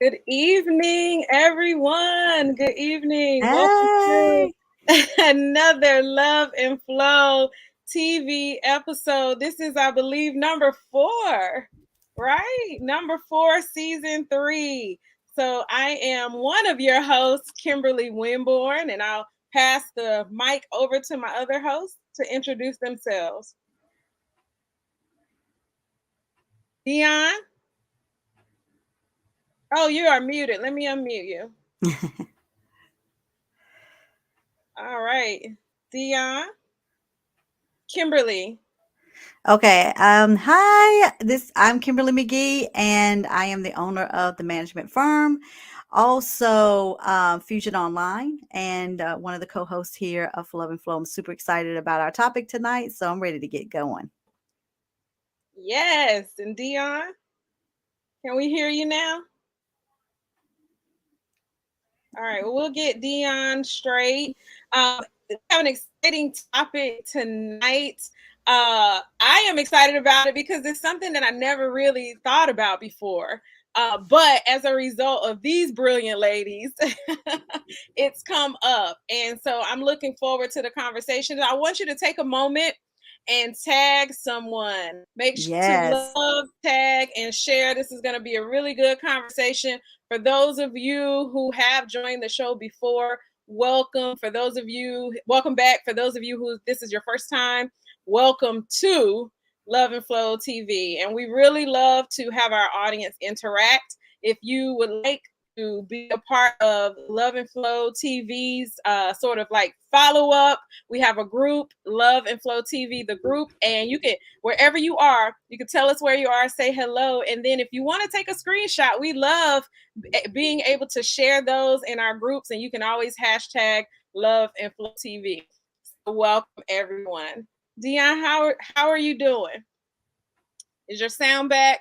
Good evening, everyone. Good evening. Welcome to Hey. another Love and Flow TV episode. This is, I believe, number four, right? Number four, season three. So I am one of your hosts, Kimberly Winborn, and I'll pass the mic over to my other hosts to introduce themselves. Dion, oh, you are muted. Let me unmute you. All right. Dion, Kimberly. Okay. Hi. I'm Kimberly McGee, and I am the owner of the management firm, also Fusion Online, and one of the co-hosts here of Love and Flow. I'm super excited about our topic tonight, so I'm ready to get going. Yes, and Dion, can we hear you now? All right, well, we'll get Dion straight. We have an exciting topic tonight. I am excited about it because it's something that I never really thought about before. But as a result of these brilliant ladies, it's come up. And so I'm looking forward to the conversation. I want you to take a moment and tag someone. Make sure to Yes. love, tag, and share. This is going to be a really good conversation. For those of you who have joined the show before, welcome. For those of you, welcome back. For those of you who this is your first time, welcome to Love and Flow TV. And we really love to have our audience interact. If you would like to be a part of Love and Flow TV's sort of like follow up, we have a group, Love and Flow TV, the group, and you can, wherever you are, you can tell us where you are, say hello. And then if you want to take a screenshot, we love being able to share those in our groups, and you can always hashtag Love and Flow TV. So welcome everyone. Dion, how are you doing? Is your sound back?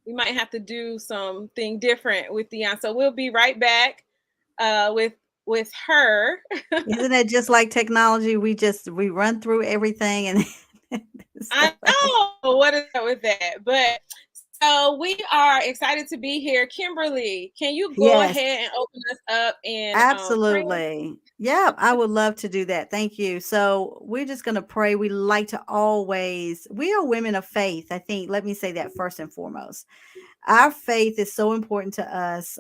We might have to do something different with Dion. So we'll be right back with her. Isn't it just like technology? We run through everything and I know what is up with that, but so we are excited to be here. Kimberly, can you go yes. ahead and open us up and pray? Absolutely. Yeah, I would love to do that. Thank you. So we're just going to pray. We like to always, we are women of faith. I think, let me say that first and foremost. Our faith is so important to us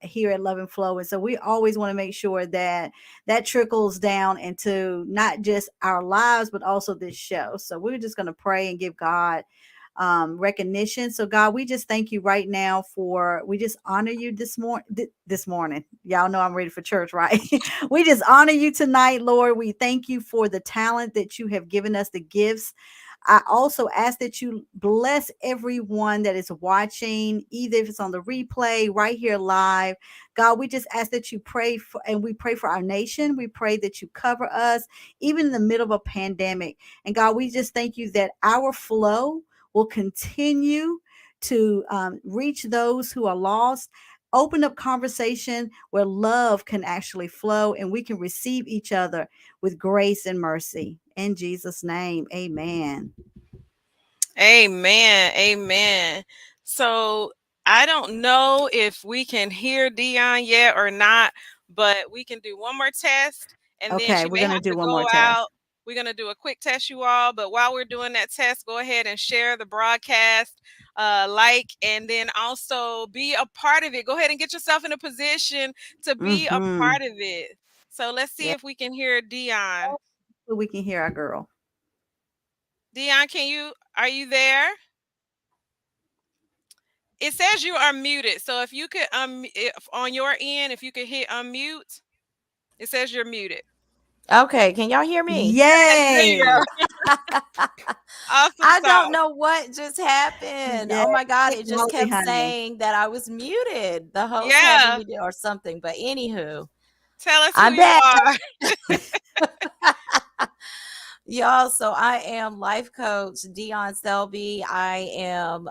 here at Love and Flow. And so we always want to make sure that that trickles down into not just our lives, but also this show. So we're just going to pray and give God recognition. So God, we just thank you right now we just honor you this morning. Y'all know I'm ready for church, right? We just honor you tonight, Lord. We thank you for the talent that you have given us, the gifts. I also ask that you bless everyone that is watching, either if it's on the replay, right here live. God, we just ask that you pray for, and we pray for our nation. We pray that you cover us, even in the middle of a pandemic. And God, we just thank you that our flow will continue to reach those who are lost. Open up conversation where love can actually flow and we can receive each other with grace and mercy. In Jesus' name, amen. Amen. Amen. So I don't know if we can hear Dion yet or not, but we can do one more test and then Okay, she we're may going to have do to one more go test. out. We're going to do a quick test, you all. But while we're doing that test, go ahead and share the broadcast, and then also be a part of it. Go ahead and get yourself in a position to be a Mm-hmm. part of it. So let's see Yeah, if we can hear Dion. so we can hear our girl. Dion, are you there? It says you are muted. So if you could if on your end, if you could hit unmute, it says you're muted. Okay, can y'all hear me? Yes, there you Yay! go. Awesome I don't sauce. know what just happened. Yeah, Oh my God, it just technology, kept honey. saying that I was muted. The host had me Yeah. muted or something. But anywho, Tell us who I'm you back. are. Y'all, so I am life coach Dion Selby. I am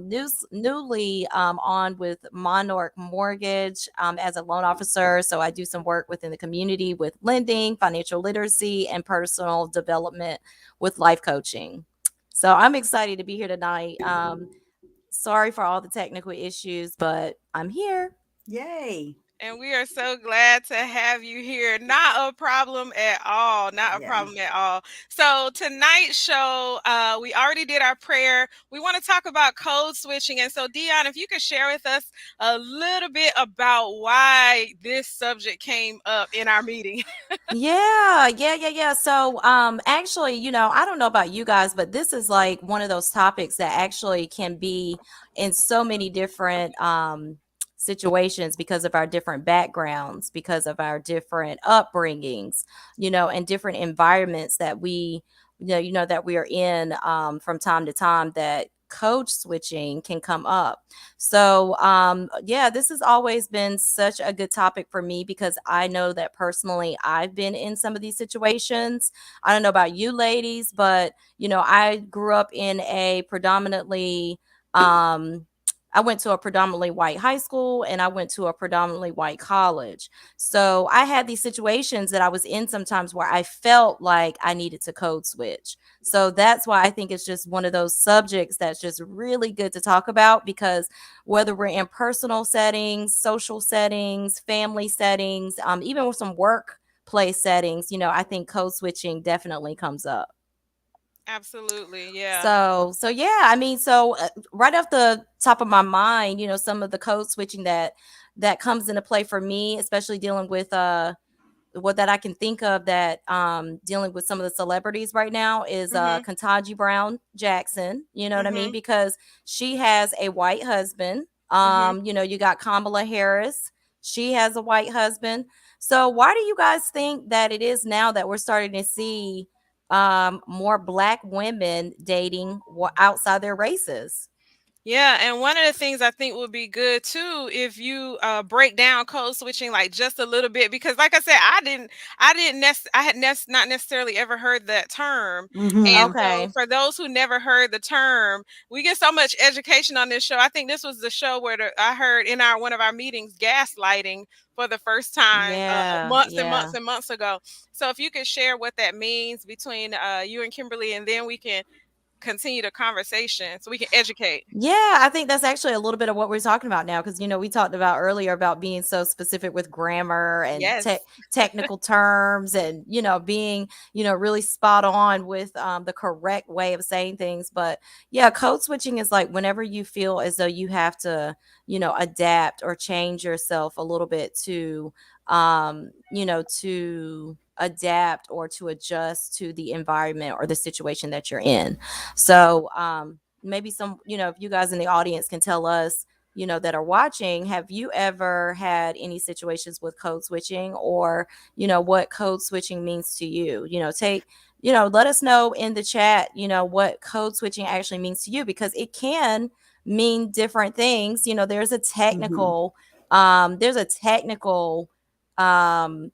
newly on with Monarch Mortgage as a loan officer. So I do some work within the community with lending, financial literacy, and personal development with life coaching. So I'm excited to be here tonight. Sorry for all the technical issues, but I'm here. Yay. And we are so glad to have you here. Not a problem at all. Not a Yeah. problem at all. So tonight's show, we already did our prayer. We want to talk about code switching. And so, Dion, if you could share with us a little bit about why this subject came up in our meeting. Yeah. So, actually, I don't know about you guys, but this is like one of those topics that actually can be in so many different situations because of our different backgrounds, because of our different upbringings, and different environments that that we are in from time to time, that code switching can come up. So, yeah, this has always been such a good topic for me because I know that personally I've been in some of these situations. I don't know about you ladies, but I grew up in a predominantly I went to a predominantly white high school and I went to a predominantly white college. So I had these situations that I was in sometimes where I felt like I needed to code switch. So that's why I think it's just one of those subjects that's just really good to talk about, because whether we're in personal settings, social settings, family settings, even with some workplace settings, I think code switching definitely comes up. Absolutely. Yeah. So yeah, I mean, right off the top of my mind, some of the code switching that comes into play for me, especially dealing with what that I can think of, that dealing with some of the celebrities right now, is Mm-hmm. Ketanji Brown Jackson. You know what I mean? Mm-hmm. Because she has a white husband. Mm-hmm. You got Kamala Harris. She has a white husband. So why do you guys think that it is now that we're starting to see more black women dating outside their races? Yeah, and one of the things I think would be good too if you break down code switching like just a little bit, because like I said, I had not necessarily ever heard that term. And Mm-hmm. so Okay. for those who never heard the term, we get so much education on this show. I think this was the show where I heard in our one of our meetings gaslighting for the first time Yeah. months and months Yeah. and months ago. So if you could share what that means between you and Kimberly, and then we can continue the conversation so we can educate. Yeah, I think that's actually a little bit of what we're talking about now, because we talked about earlier about being so specific with grammar and Yes. technical terms, and being really spot on with the correct way of saying things. But yeah, code switching is like whenever you feel as though you have to adapt or change yourself a little bit to adapt or to adjust to the environment or the situation that you're in. So maybe if you guys in the audience can tell us, that are watching, have you ever had any situations with code switching, or what code switching means to you? Let us know in the chat, what code switching actually means to you, because it can mean different things. Mm-hmm. There's a technical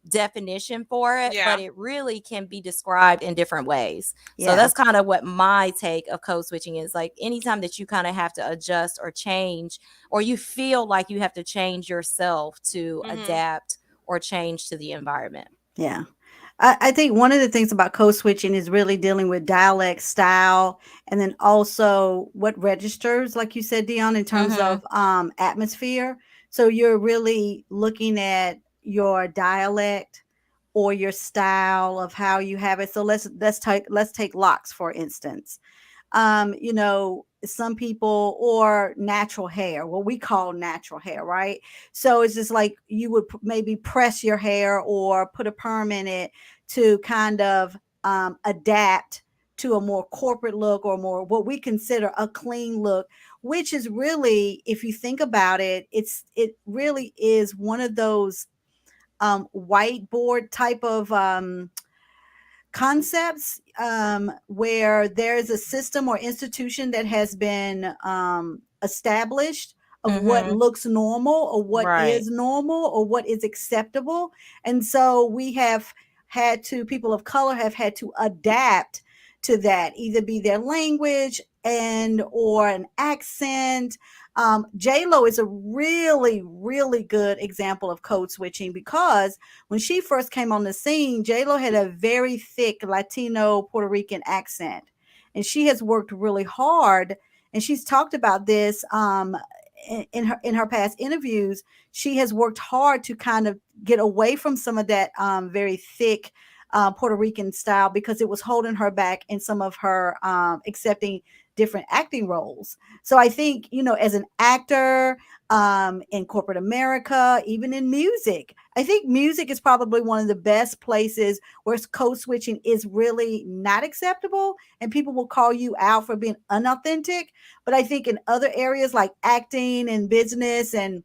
definition for it, Yeah. but it really can be described in different ways. So Yeah. that's kind of what my take of code switching is. Like anytime that you kind of have to adjust or change, or you feel like you have to change yourself to Mhm. adapt or change to the environment. Yeah. I think one of the things about code switching is really dealing with dialect style, and then also what registers, like you said, Dion, in terms Mm-hmm. of atmosphere. So you're really looking at your dialect or your style of how you have it. So let's take locks for instance. Some people, or natural hair, what we call natural hair, right? So it's just like you would maybe press your hair or put a perm in it to kind of adapt to a more corporate look, or more what we consider a clean look, which is really, if you think about it, it really is one of those whiteboard type of concepts, where there's a system or institution that has been established of what Mm-hmm. looks normal, or what Right. is normal, or what is acceptable. And so people of color have had to adapt to that, either be their language and or an accent. J-Lo is a really, really good example of code switching, because when she first came on the scene, J-Lo had a very thick Latino Puerto Rican accent. And she has worked really hard and she's talked about this in her past interviews. She has worked hard to kind of get away from some of that very thick Puerto Rican style, because it was holding her back in some of her accepting different acting roles. So I think, as an actor, in corporate America, even in music, I think music is probably one of the best places where code switching is really not acceptable, and people will call you out for being unauthentic. But I think in other areas like acting and business and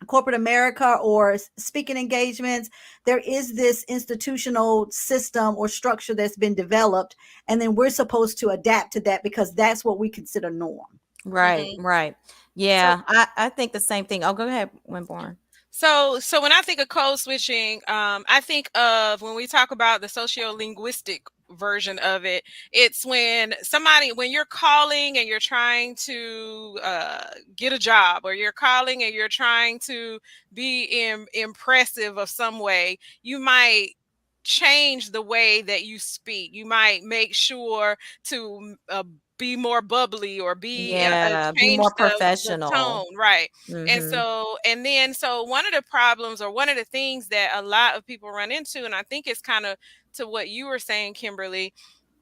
corporate America or speaking engagements, there is this institutional system or structure that's been developed. And then we're supposed to adapt to that because that's what we consider norm. Right, Hmm. right. So Yeah, I think the same thing. Oh, go ahead, Winborn. So when I think of code switching, I think of when we talk about the socio-linguistic version of it. It's when you're calling and you're trying to get a job, or you're calling and you're trying to be impressive of some way. You might change the way that you speak. You might make sure to be more bubbly, or be Yeah, be change more the professional. tone, right? And Mhm. so one of the problems, or one of the things that a lot of people run into, and I think it's kind of to what you were saying, Kimberly,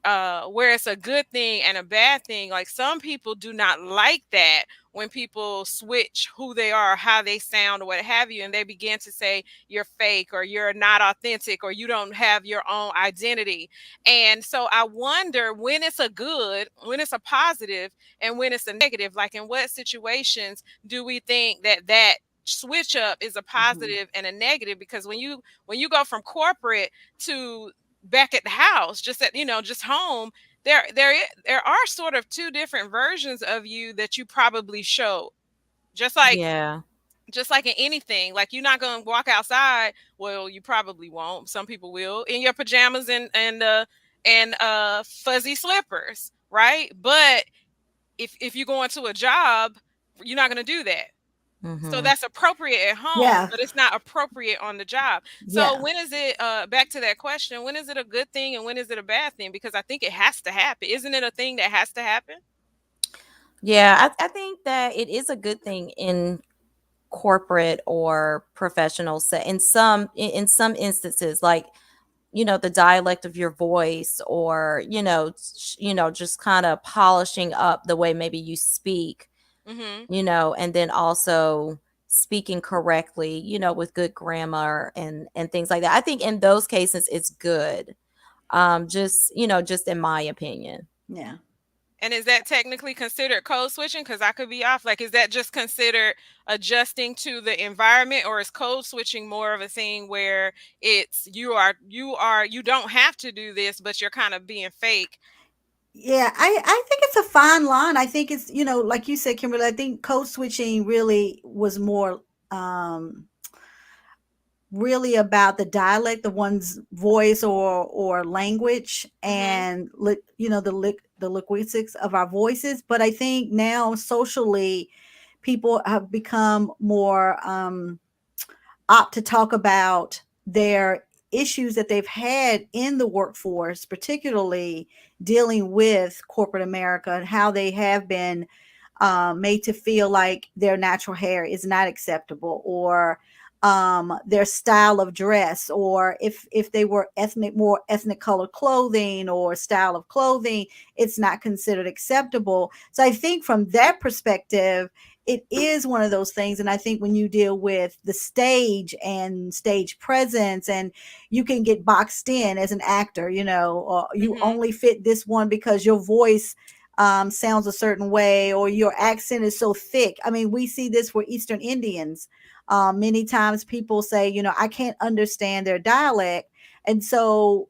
where it's a good thing and a bad thing. Like, some people do not like that when people switch who they are, how they sound, or what have you, and they begin to say you're fake, or you're not authentic, or you don't have your own identity. And so I wonder, when it's a good, when it's a positive, and when it's a negative. Like, in what situations do we think that switch up is a Mhm. positive and a negative? Because when you go from corporate to back at the house, just home, there are sort of two different versions of you that you probably show. just like Yeah. just like in anything, like, you're not going to walk outside. Well, you probably won't. Some people will, in your pajamas and fuzzy slippers, right? But if you go into a job, you're not going to do that. So Mhm. that's appropriate at home, Yeah. but it's not appropriate on the job. So Yeah. when is it, back to that question, when is it a good thing and when is it a bad thing? Because I think it has to happen. Isn't it a thing that has to happen? Yeah, I think that it is a good thing in corporate or professional set in some instances, like, the dialect of your voice, or just kind of polishing up the way maybe you speak, Mm-hmm. and then also speaking correctly, with good grammar and things like that. I think in those cases it's good. Just in my opinion. Yeah. And is that technically considered code switching? Because I could be off. Like, is that just considered adjusting to the environment, or is code switching more of a thing where it's you don't have to do this, but you're kind of being fake? Yeah, I think it's a fine line. I think it's, like you said, Kimberly, I think code switching really was more really about the dialect of one's voice or language, Mm-hmm. and the linguistics of our voices. But I think now socially, people have become more opt to talk about their issues that they've had in the workforce, particularly dealing with corporate America, and how they have been made to feel like their natural hair is not acceptable, or their style of dress, or if they were more ethnic colored clothing or style of clothing, it's not considered acceptable. So I think from that perspective, it is one of those things. And I think when you deal with the stage and stage presence, and you can get boxed in as an actor, or you Mm-hmm. only fit this one because your voice sounds a certain way, or your accent is so thick. I mean, we see this for Eastern Indians. Many times people say, I can't understand their dialect. And so,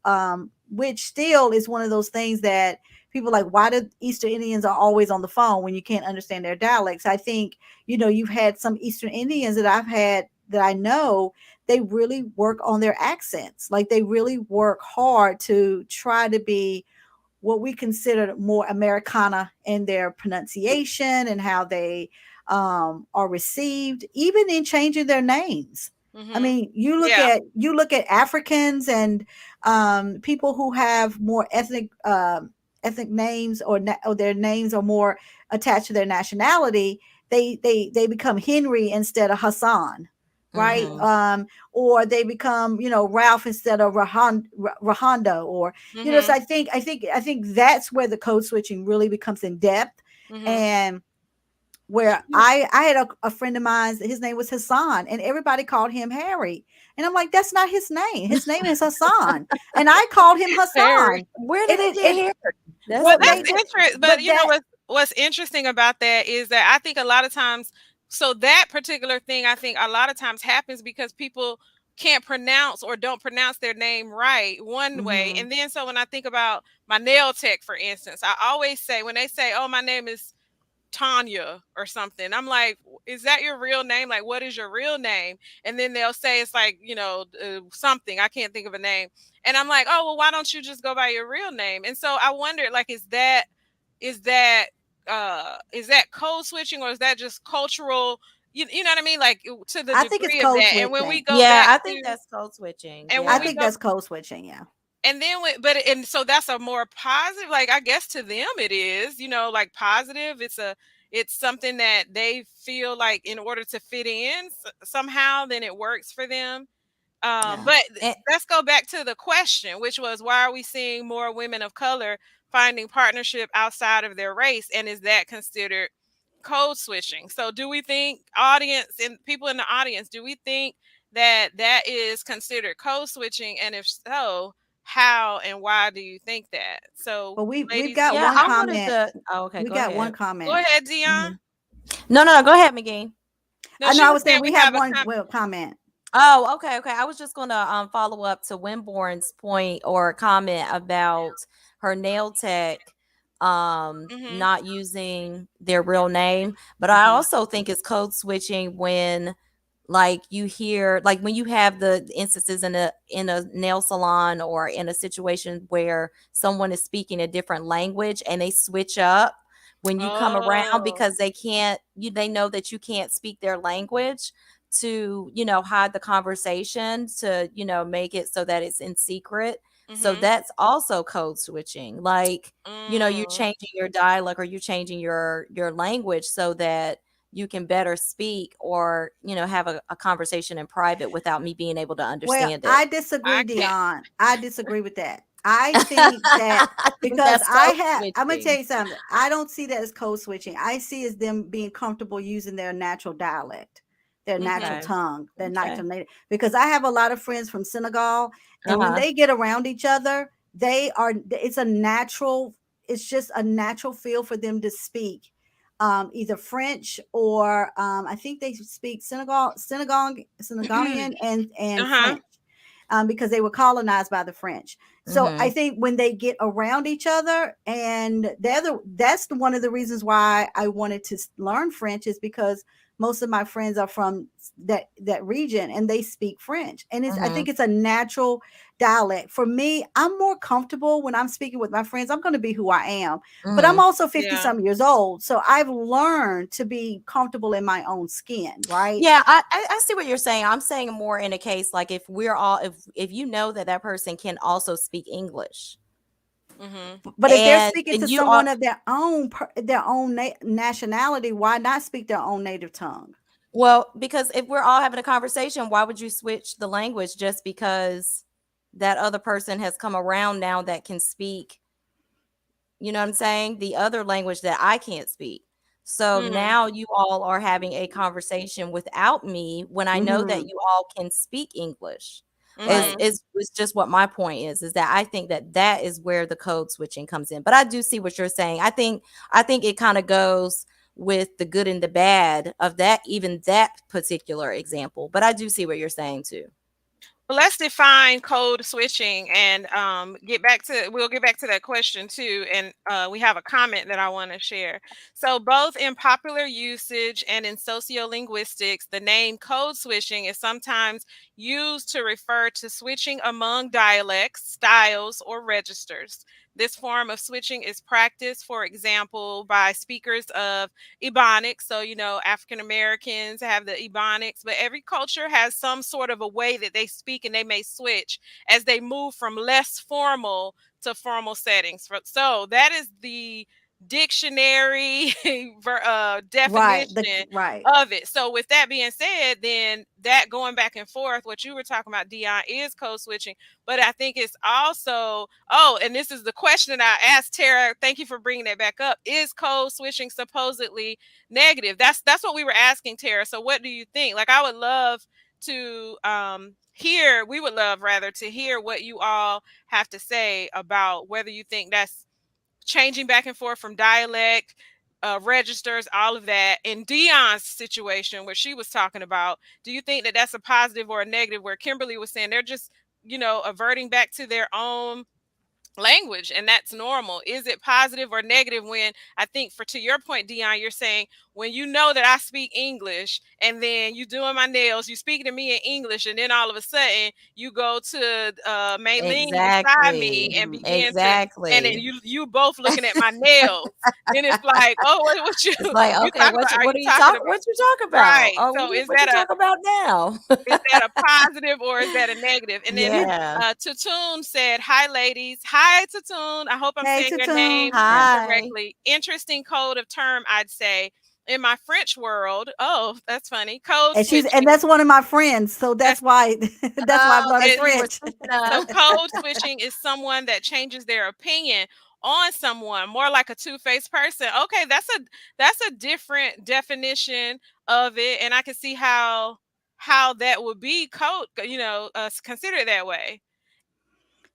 which still is one of those things that people like, why do Eastern Indians are always on the phone when you can't understand their dialects? I think, you've had some Eastern Indians that I've had that I know, they really work on their accents. Like, they really work hard to try to be what we consider more Americana in their pronunciation and how they are received, even in changing their names. I Mm-hmm. mean, Yeah. you look at Africans and people who have more ethnic names, or their names are more attached to their nationality, they become Henry instead of Hassan, right? Mm-hmm. Or they become, Ralph instead of Rahondo, or, so Mhm. I think that's where the code switching really becomes in depth. Mhm. And where I had a friend of mine, his name was Hassan, and everybody called him Harry. And I'm like, that's not his name. His name is Hassan. And I called him Harry. Hassan. Where And did it it, get it here? That's Well, but that's they amazing. did, interesting. But but you know that what's interesting about that is that I think a lot of times, so that particular thing, I think a lot of times happens because people can't pronounce or don't pronounce their name right one way. mhm. And then so when I think about my nail tech, for instance, I always say when they say, "Oh, my name is Tanya or something." I'm like, is that your real name? Like, what is your real name? And then they'll say it's like, something. I can't think of a name. And I'm like, oh, well, why don't you just go by your real name? And so I wondered, like, is that is that code switching, or is that just cultural? You know what I mean? Like, to the I think it's degree of code that. And when we switching. go Yeah, back I think to, that's code switching. and when I we Yeah. think go that's code switching, yeah. and then and so that's a more positive, like, I guess to them it is, like, positive. It's something that they feel like in order to fit in somehow, then it works for them. Yeah. But And, let's go back to the question, which was, why are we seeing more women of color finding partnership outside of their race, and is that considered code switching? So do we think, audience and people in the audience, do we think that that is considered code switching, and if so, how and why do you think that? So, But we've ladies, got yeah, one I wanted comment. to. Oh, okay, We go got one ahead. go comment. ahead, Dion. Mhm. No, go ahead, McGee. No, I know, she I was was saying saying we we have have a one, well, comment. Oh, okay. I was just gonna follow up to Winborn's point or comment about her nail tech mm-hmm, not using their real name. But I Mhm. also think it's code switching when like you hear like when you have the instances in a nail salon or in a situation where someone is speaking a different language and they switch up when you come around oh, because they know that you can't speak their language to hide the conversation to make it so that it's in secret. So mm-hmm, that's also code switching, like you're mm, changing your dialect or you're changing your language so that you can better speak or have a conversation in private without me being able to Well, understand it. I disagree, I can't. Dion. I disagree with that. I think that I think because that's code I'm gonna tell switching. you something. I don't see that as code switching. I see as them being comfortable using their natural dialect, their natural Mm-hmm, Okay. tongue, their Okay. natural native. Because I have a lot of friends from Senegal, and when Uh-huh. they get around each other, it's a natural, it's just a natural feel for them to speak either French or I think they speak Senegalian and uh-huh, French because they were colonized by the French. So I Mhm. think when they get around each other, and that's one of the reasons why I wanted to learn French, is because most of my friends are from that region and they speak French, and I Mhm. think it's a natural dialect. For me, I'm more comfortable when I'm speaking with my friends. I'm going to be who I am, but I'm Mhm. also 50 yeah. some years old, so I've learned to be comfortable in my own skin, right? Yeah, I see what you're saying. I'm saying more in a case like if we're all if you know that that person can also speak English Mm-hmm. But if they're speaking to and you are someone of their own nationality, why not speak their own native tongue? well, because if we're all having a conversation, why would you switch the language just because that other person has come around now that can speak, you know what I'm saying? The other language that I can't speak. So Mm-hmm. now you all are having a conversation without me when I know that Hmm. you all can speak English. Right. Is just what my point is that I think that that is where the code switching comes in. But I do see what you're saying. I think it kind of goes with the good and the bad of that, even that particular example. But I do see what you're saying too. Well, let's define code switching and we'll get back to that question too. And we have a comment that I want to share. So, both in popular usage and in sociolinguistics, the name code switching is sometimes used to refer to switching among dialects, styles, or registers. This form of switching is practiced, for example, by speakers of Ebonics. So, African Americans have the Ebonics, but every culture has some sort of a way that they speak and they may switch as they move from less formal to formal settings. So, that is the dictionary Right. definition Right. of it. So with that being said, then that going back and forth, what you were talking about, Dion, is code switching. But I think it's also, and this is the question that I asked Tara. Thank you for bringing that back up. Is code switching supposedly negative? That's what we were asking, Tara. So what do you think? Like, I would love to hear. We would love rather to hear what you all have to say about whether you think that's changing back and forth from dialect, registers, all of that. In Dion's situation, where she was talking about, do you think that that's a positive or a negative? Where Kimberly was saying they're just, averting back to their own language, and that's normal. Is it positive or negative when, I think, for to your point, Dion, you're saying when you know that I speak English and then you doing my nails, you speaking to me in English, and then all of a sudden you go to Maylene beside me Exactly. and Mhm. begin to, and then Exactly. you both looking at my nails, then it's like, oh, what you It's like, you okay, talking about? Are what you are you talking talk about? what you talk about? Right. Oh, So what you talk about now? is that a positive or is that a negative? And then You Yeah. Tatoon said, "Hi, ladies. Hi, Tatoon. I hope I'm Hey saying your name Tatum. Yeah. Hi. correctly. Interesting code of term, I'd say. In my French world, oh, that's funny. Code And switching. that's one of my friends, so That's that's why that's why I'm Oh, learning that's it. who you were French. thinking So of. code switching is someone that changes their opinion on someone, more like a two-faced person. Okay, that's a different definition of it, and I can see how that would be code, considered that way.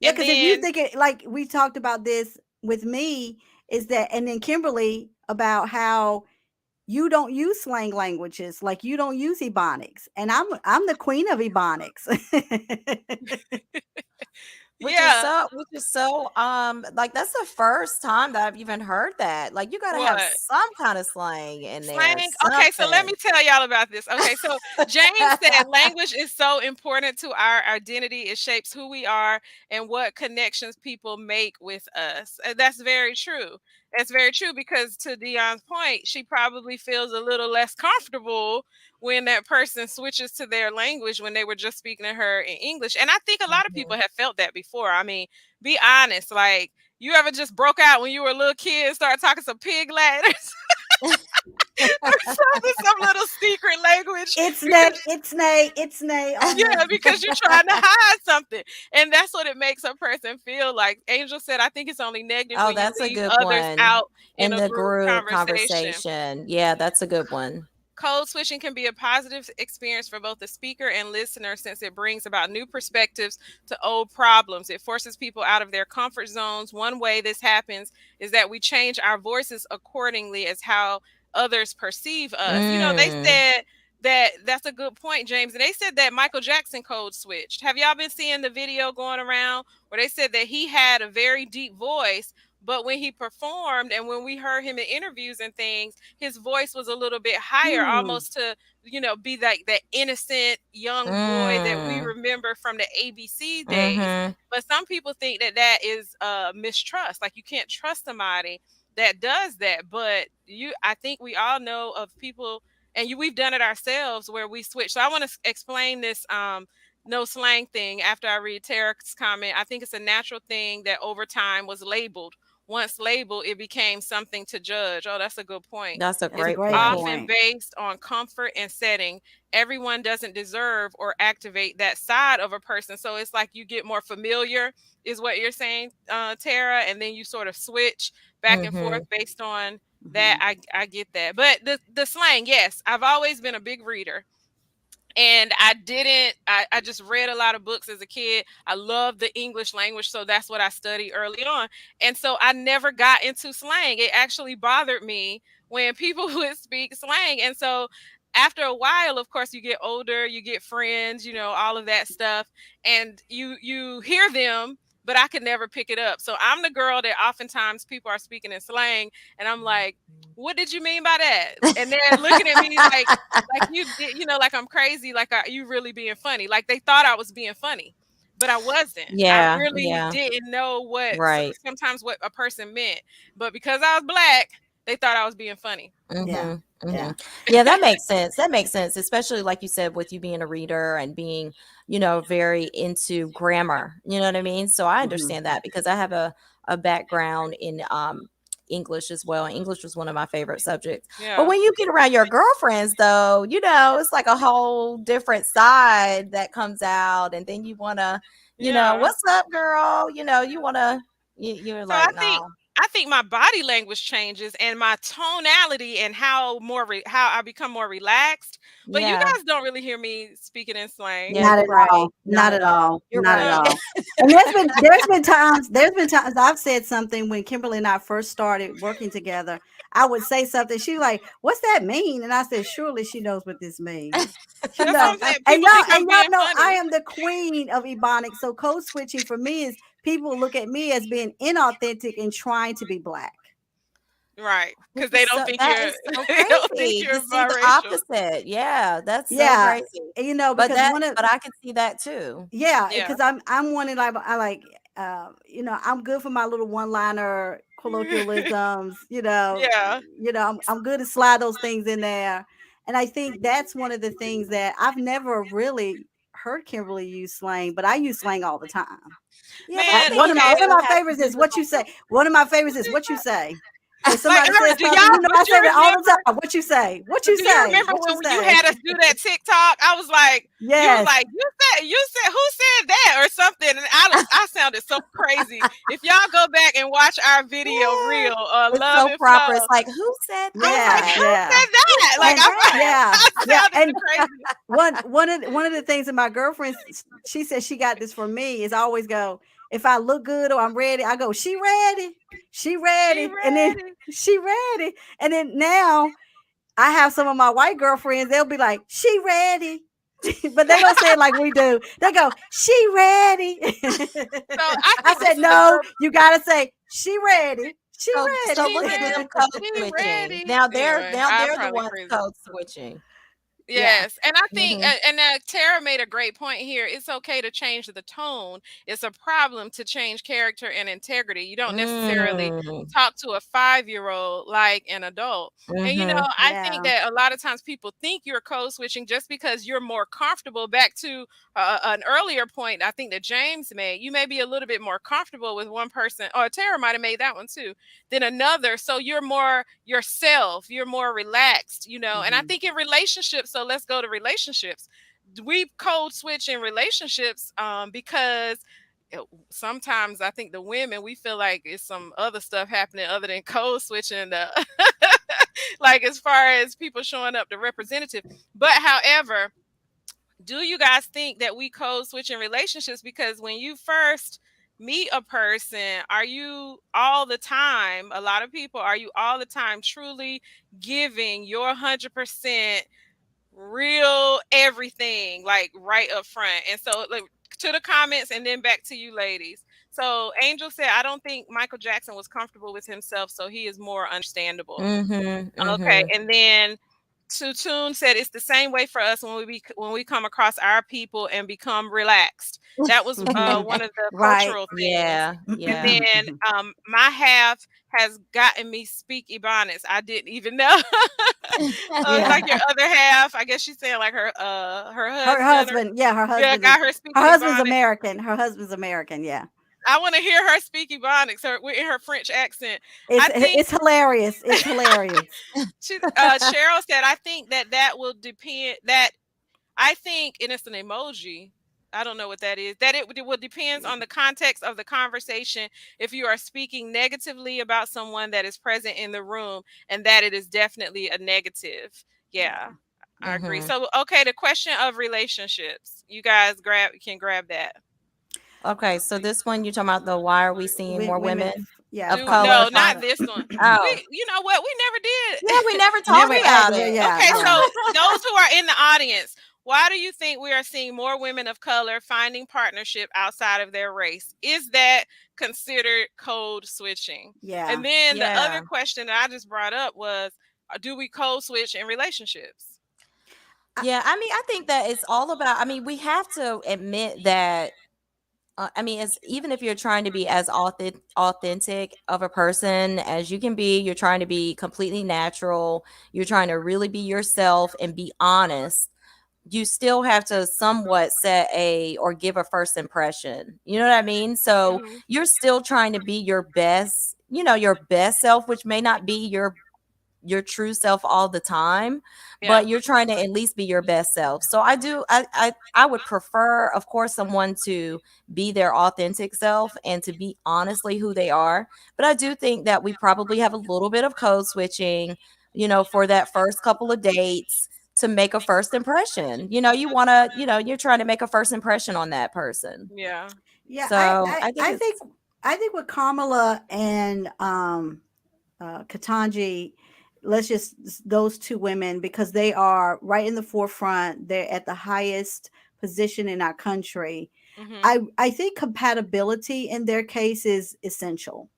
Yeah, And because if you then think it, like we talked about this with me, is that, and then Kimberly, about how you don't use slang languages, like you don't use ebonics, and I'm the queen of ebonics. yeah, Which is so like that's the first time that I've even heard that. Like you gotta have what? some kind of slang in there, Slang. Okay, so let me something. tell y'all about this. Okay, so James said language is so important to our identity. It shapes who we are and what connections people make with us. And that's very true. That's very true because, to Dion's point, she probably feels a little less comfortable when that person switches to their language when they were just speaking to her in English. And I think a lot of people Mhm. have felt that before. I mean, be honest. Like, you ever just broke out when you were a little kid and started talking some pig Latin or something, some little secret language It's nay, because it's nay, it's nay on yeah, the. because you're trying to hide something. And that's what it makes a person feel like. Angel said, I think it's only negative Oh, when you that's a leave good others one. out in In a the group group conversation. conversation. Yeah, that's a good one. Code switching can be a positive experience for both the speaker and listener since it brings about new perspectives to old problems. It forces people out of their comfort zones. One way this happens is that we change our voices accordingly as how others perceive us. They Mm. said that's a good point, James. And they said that Michael Jackson code switched. Have y'all been seeing the video going around where they said that he had a very deep voice, but when he performed and when we heard him in interviews and things, his voice was a little bit higher, Hmm. almost to, be like that innocent young boy that we Mm. remember from the ABC days. Mhm. But some people think that that is mistrust. Like, you can't trust somebody that does that. But I think we all know of people, and we've done it ourselves where we switch. So I want to explain this no slang thing after I read Tara's comment. I think it's a natural thing that over time was labeled. Once labeled, it became something to judge. Oh, that's a good point. That's a That's a It's great great point. often point. based on comfort and setting. Everyone doesn't deserve or activate that side of a person. So it's like you get more familiar, is what you're saying, Tara, and then you sort of switch back and forth Mhm. based on that. Mhm. I get that. But the slang, yes, I've always been a big reader, and I just read a lot of books as a kid. I love the English language, so that's what I studied early on. And so I never got into slang. It actually bothered me when people would speak slang. And so after a while, of course, you get older, you get friends, all of that stuff, and you hear them, but I could never pick it up. So I'm the girl that oftentimes people are speaking in slang, and I'm like, what did you mean by that? And they're looking at me like you did, like I'm crazy, like you really being funny. Like they thought I was being funny. but I wasn't. I Yeah, really yeah, didn't know right. sometimes what a person meant. But because I was black, they thought I was being funny. Yeah. Mhm, Yeah. mhm. Yeah, that makes sense. That makes sense, especially like you said, with you being a reader and being, very into grammar. You know what I mean? So I Hmm. understand that because I have a background in English as well. English was one of my favorite subjects. But Yeah. when you get around your girlfriends, though, it's like a whole different side that comes out, and then you wanna, Yeah. what's up, girl? You wanna, you're So I like, think no, I think my body language changes and my tonality and how I become more relaxed. But you yeah. guys don't really hear me speaking in slang. Yeah, Not you're at right. all. Not Not at at all. all. You're Not at right. No. all. And there's been times I've said something when Kimberly and I first started working together. I would say something. She like, "What's that mean?" And I said, "Surely she knows what this means." She That's what know. I'm saying. And People y'all think and I'm y'all being know I funny. am the queen of ebonics. So code switching for me is people look at me as being inauthentic and trying to be black. Right. Which Because is they don't so think that you're is so they don't think crazy to you're see the biracial. opposite. Yeah, that's so Yeah. crazy. But Because that one of but I can see that too. yeah, Yeah. because I'm one like I like I'm good for my little one liner colloquialisms. Yeah. I'm good to slide those things in there, and I think that's one of the things that I've never really heard Kimberly use slang, but I use slang all the time. Yeah, but I Man, think it okay. One of also my has to favorites do is with what you say. One of my favorites is what you say. If Like, somebody says do something, y'all I but say you that all the remember time. What you say? What you do you say? remember What you when you say? had us do that TikTok? I was like, you was Yes. like, you said who said that or something, and I sounded so crazy. If y'all go back and watch our video yeah. reel, It's Love so and Flow, proper. It's like, who said I was like, Yeah, that? who yeah. said that? Who Like said And that? yeah, I yeah. sounded And crazy. one of the things that my girlfriends, she said she got this from me is I always go, if I look good or I'm ready, I go, she She ready, and then ready. she ready, and then now I have some of my white girlfriends, they'll be like, she ready. But they don't say it like we do. They go, she ready. So I I think said, this is a no, good. you gotta say, she ready. She So She look at ready. them ready. code She switching. ready. Now they're Anyway, now I'm they're the probably ones crazy. code switching. Yeah. Yes, and I think, Hmm. Tara made a great point here. It's okay to change the tone. It's a problem to change character and integrity. You don't necessarily Mm. talk to a 5-year-old like an adult. And Hmm. I think Yeah. that a lot of times people think you're code switching just because you're more comfortable. Back to an earlier point, I think that James made. You may be a little bit more comfortable with one person, or Tara might have made that one too, than another. So you're more yourself, you're more relaxed. And I Mhm. think in relationships, so let's go to relationships. We code switch in relationships because sometimes I think the women, we feel like it's some other stuff happening other than code switching, like as far as people showing up the representative. But however, do you guys think that we code switch in relationships? Because when you first meet a person, are you all the time, a lot of people, are you all the time truly giving your 100% real everything, like right up front? And so, like, to the comments and then back to you ladies. So Angel said, I don't think Michael Jackson was comfortable with himself, so he is more understandable. Hmm. Okay, Hmm. and then Tutun said it's the same way for us when we come across our people and become relaxed. That was Mhm. one of the Right. cultural things. Yeah, And yeah. then my half has gotten me speak Ebonics. I didn't even know. It's Yeah. like your other half. I guess she's saying like her Her husband, or husband, yeah, yeah, got her her speaking husband's Ebonics. American. Her husband's American, yeah. I want to hear her speak Ebonics, in her French accent. It's I think it's hilarious. It's hilarious. Cheryl said, I think that will depend. That I think, and it's an emoji. I don't know what that is. That it will depends on the context of the conversation. If you are speaking negatively about someone that is present in the room, and that it is definitely a negative. Yeah, Yeah. I agree. Hmm. So, okay, the question of relationships. You guys can grab that. Okay, so this one you're talking about the why are we seeing more Women, women yeah, of Do color no, not find this one. oh You know what? We yeah, never we did. never never talked about acted. it. Yeah, Okay, yeah. so those who are in the audience, why do you think we are seeing more women of color finding partnership outside of their race? Is that considered code switching? Yeah. And then the other Yeah. question that I just brought up was, do we code switch in relationships? I, Yeah, I mean, I think that it's all about, I mean, we have to admit that I mean, it's even if you're trying to be as authentic of a person as you can be, you're trying to be completely natural, you're trying to really be yourself and be honest, you still have to somewhat set a or give a first impression. You know what I mean? So Hmm. you're still trying to be your best, your best self, which may not be your true self all the time, Yeah. but you're trying to at least be your best self. So I would prefer, of course, someone to be their authentic self and to be honestly who they are. But I do think that we probably have a little bit of code switching, for that first couple of dates to make a first impression. You want to, you're trying to make a first impression on that person. Yeah. Yeah, So I think it's I think with Kamala and Katanji, let's just those two women because they are right in the forefront. They're at the highest position in our country. Hmm. I think compatibility in their case is essential.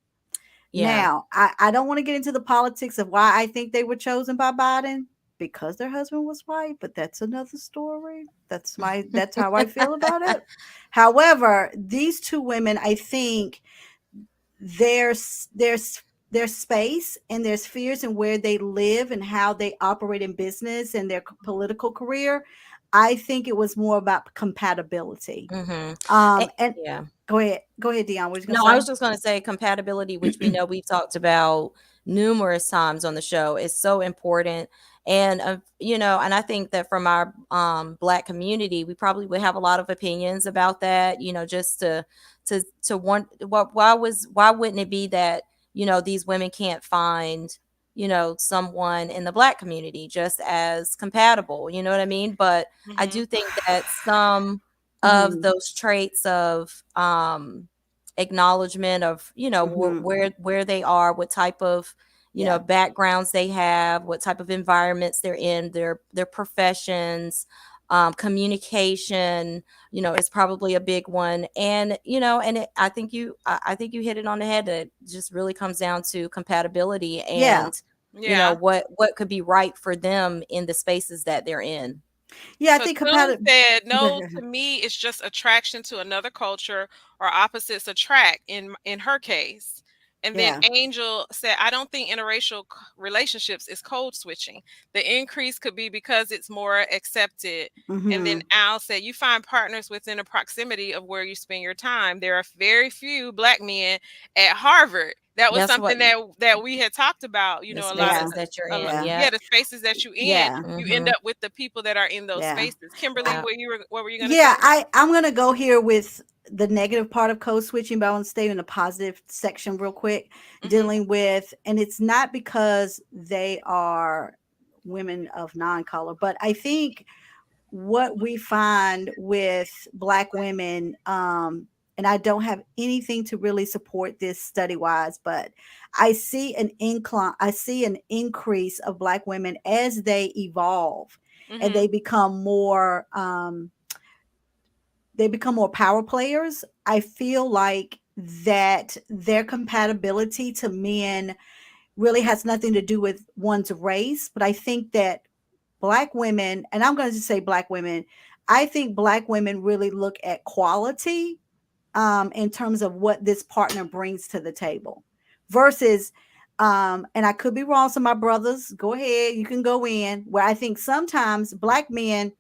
yeah. Now, I don't want to get into the politics of why I think they were chosen by Biden because their husband was white, but that's another story. That's how I feel about it. However, these two women, I think their space and their spheres and where they live and how they operate in business and their political career, I think it was more about compatibility. Mhm. And Yeah. go ahead, Dion. What you gonna No, I say? was just going to say compatibility, which we know we've talked about numerous times on the show, is so important. And and I think that from our black community, we probably would have a lot of opinions about that. Just to want why wouldn't it be that these women can't find someone in the black community just as compatible? You know what I mean? But I Hmm. do think that some of Hmm. those traits of acknowledgement of Hmm. where they are, what type of Yeah. backgrounds they have, what type of environments they're in, their professions, communication, is probably a big one. And I think I think you hit it on the head. That it just really comes down to compatibility Yeah. and Yeah. what could be right for them in the spaces that they're in. Yeah, I So think Tune compatible. said, no, to me, it's just attraction to another culture or opposites attract in her case. And then Yeah. Angel said, I don't think interracial relationships is code switching. The increase could be because it's more accepted. And then Hmm. Al said, you find partners within a proximity of where you spend your time. There are very few black men at Harvard. That was That's what something that we had talked about. the A lot of Yeah. spaces that you're a lot, in. Yeah. yeah, Yep. the spaces that you in, Yeah. you end Hmm. up with the people that are in those Yeah. spaces. Kimberly, Yep. what were you gonna Yeah. say? I'm gonna go here with the negative part of code switching, but I want to stay in the positive section real quick, Hmm. dealing with, and it's not because they are women of non-color, but I think what we find with black women, and I don't have anything to really support this study wise, but I see an increase of black women as they evolve and Hmm. they become more power players. I feel like that their compatibility to men really has nothing to do with one's race, but I think that black women, and I'm going to just say black women, I think black women really look at quality in terms of what this partner brings to the table versus, and I could be wrong. So, my brothers, go ahead, you can go in where I think sometimes black men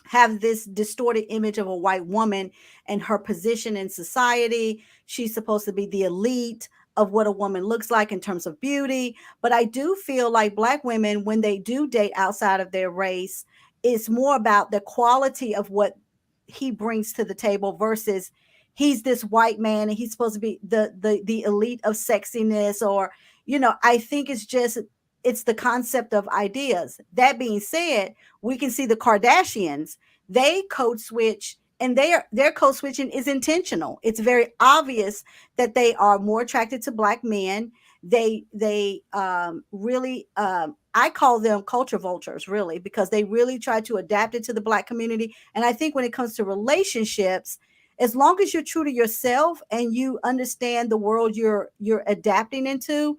have this distorted image of a white woman and her position in society. She's supposed to be the elite of what a woman looks like in terms of beauty. But I do feel like black women, when they do date outside of their race, it's more about the quality of what he brings to the table versus he's this white man and he's supposed to be the elite of sexiness, or I think it's the concept of ideas. That being said, we can see the Kardashians, they code switch, and their code switching is intentional. It's very obvious that they are more attracted to black men. They really, I call them culture vultures, really, because they really try to adapt it to the black community. And I think when it comes to relationships, as long as you're true to yourself and you understand the world you're adapting into,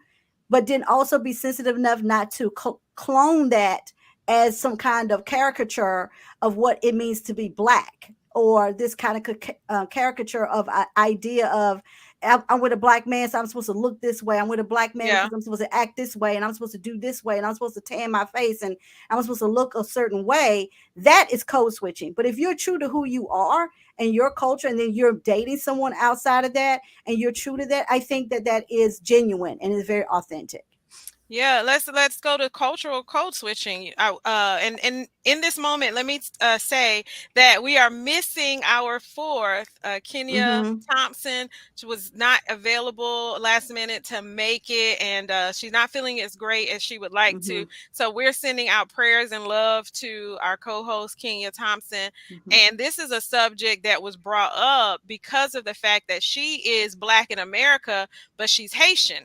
but then also be sensitive enough not to clone that as some kind of caricature of what it means to be black. or this kind of caricature of idea of I'm with a black man, so I'm supposed to look this way. I'm with a black man Yeah. because I'm supposed to act this way, and I'm supposed to do this way, and I'm supposed to tan my face, and I'm supposed to look a certain way. That is code switching. But if you're true to who you are and your culture, and then you're dating someone outside of that, and you're true to that, I think that that is genuine and is very authentic. Yeah, let's go to cultural code switching. And in this moment, let me say that we are missing our fourth, Kenya Mm-hmm. Thompson. She was not available last minute to make it, and she's not feeling as great as she would like Mm-hmm. to. So we're sending out prayers and love to our co-host Kenya Thompson. Mm-hmm. And this is a subject that was brought up because of the fact that she is Black in America, but she's Haitian,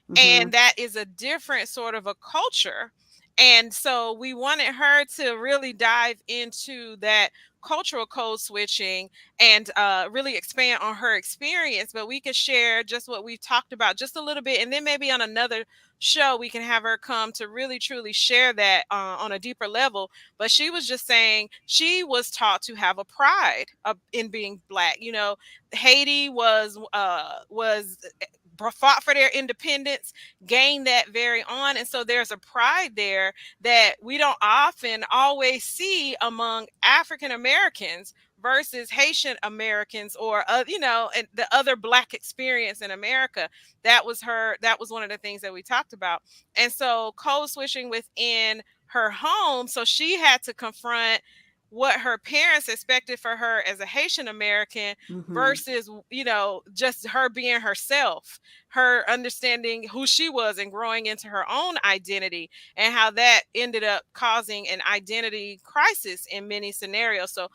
Mm-hmm. and that is a different sort of a culture. And so we wanted her to really dive into that cultural code switching and really expand on her experience. But we could share just what we've talked about just a little bit, and then maybe on another show we can have her come to really truly share that on a deeper level. But she was just saying she was taught to have a pride in being Black. You know, Haiti fought for their independence, gained that very on. And so there's a pride there that we don't often always see among African Americans versus Haitian Americans, or and the other Black experience in America. That was one of the things that we talked about. And so code switching within her home, so she had to confront what her parents expected for her as a Haitian American Mm-hmm. versus, just her being herself, her understanding who she was and growing into her own identity, and how that ended up causing an identity crisis in many scenarios. So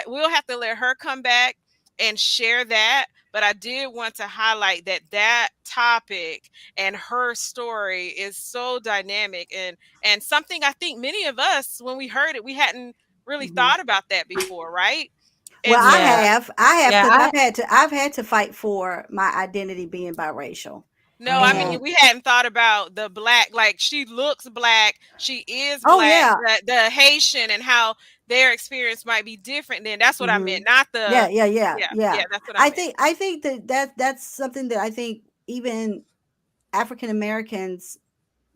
we'll have to let her come back and share that. But I did want to highlight that topic and her story is so dynamic, and something I think many of us, when we heard it, we hadn't really Mm-hmm. thought about that before, right? Well, And so Yeah. I have, Yeah. because I've had to fight for my identity being biracial, no, I mean, and we hadn't thought about the Black, like she looks Black, she is oh Black, yeah, the Haitian, and how their experience might be different. Then that's what I mm-hmm. meant, not Yeah, the, yeah, yeah, yeah, yeah. yeah, that's what I meant. I think that's something that I think even African Americans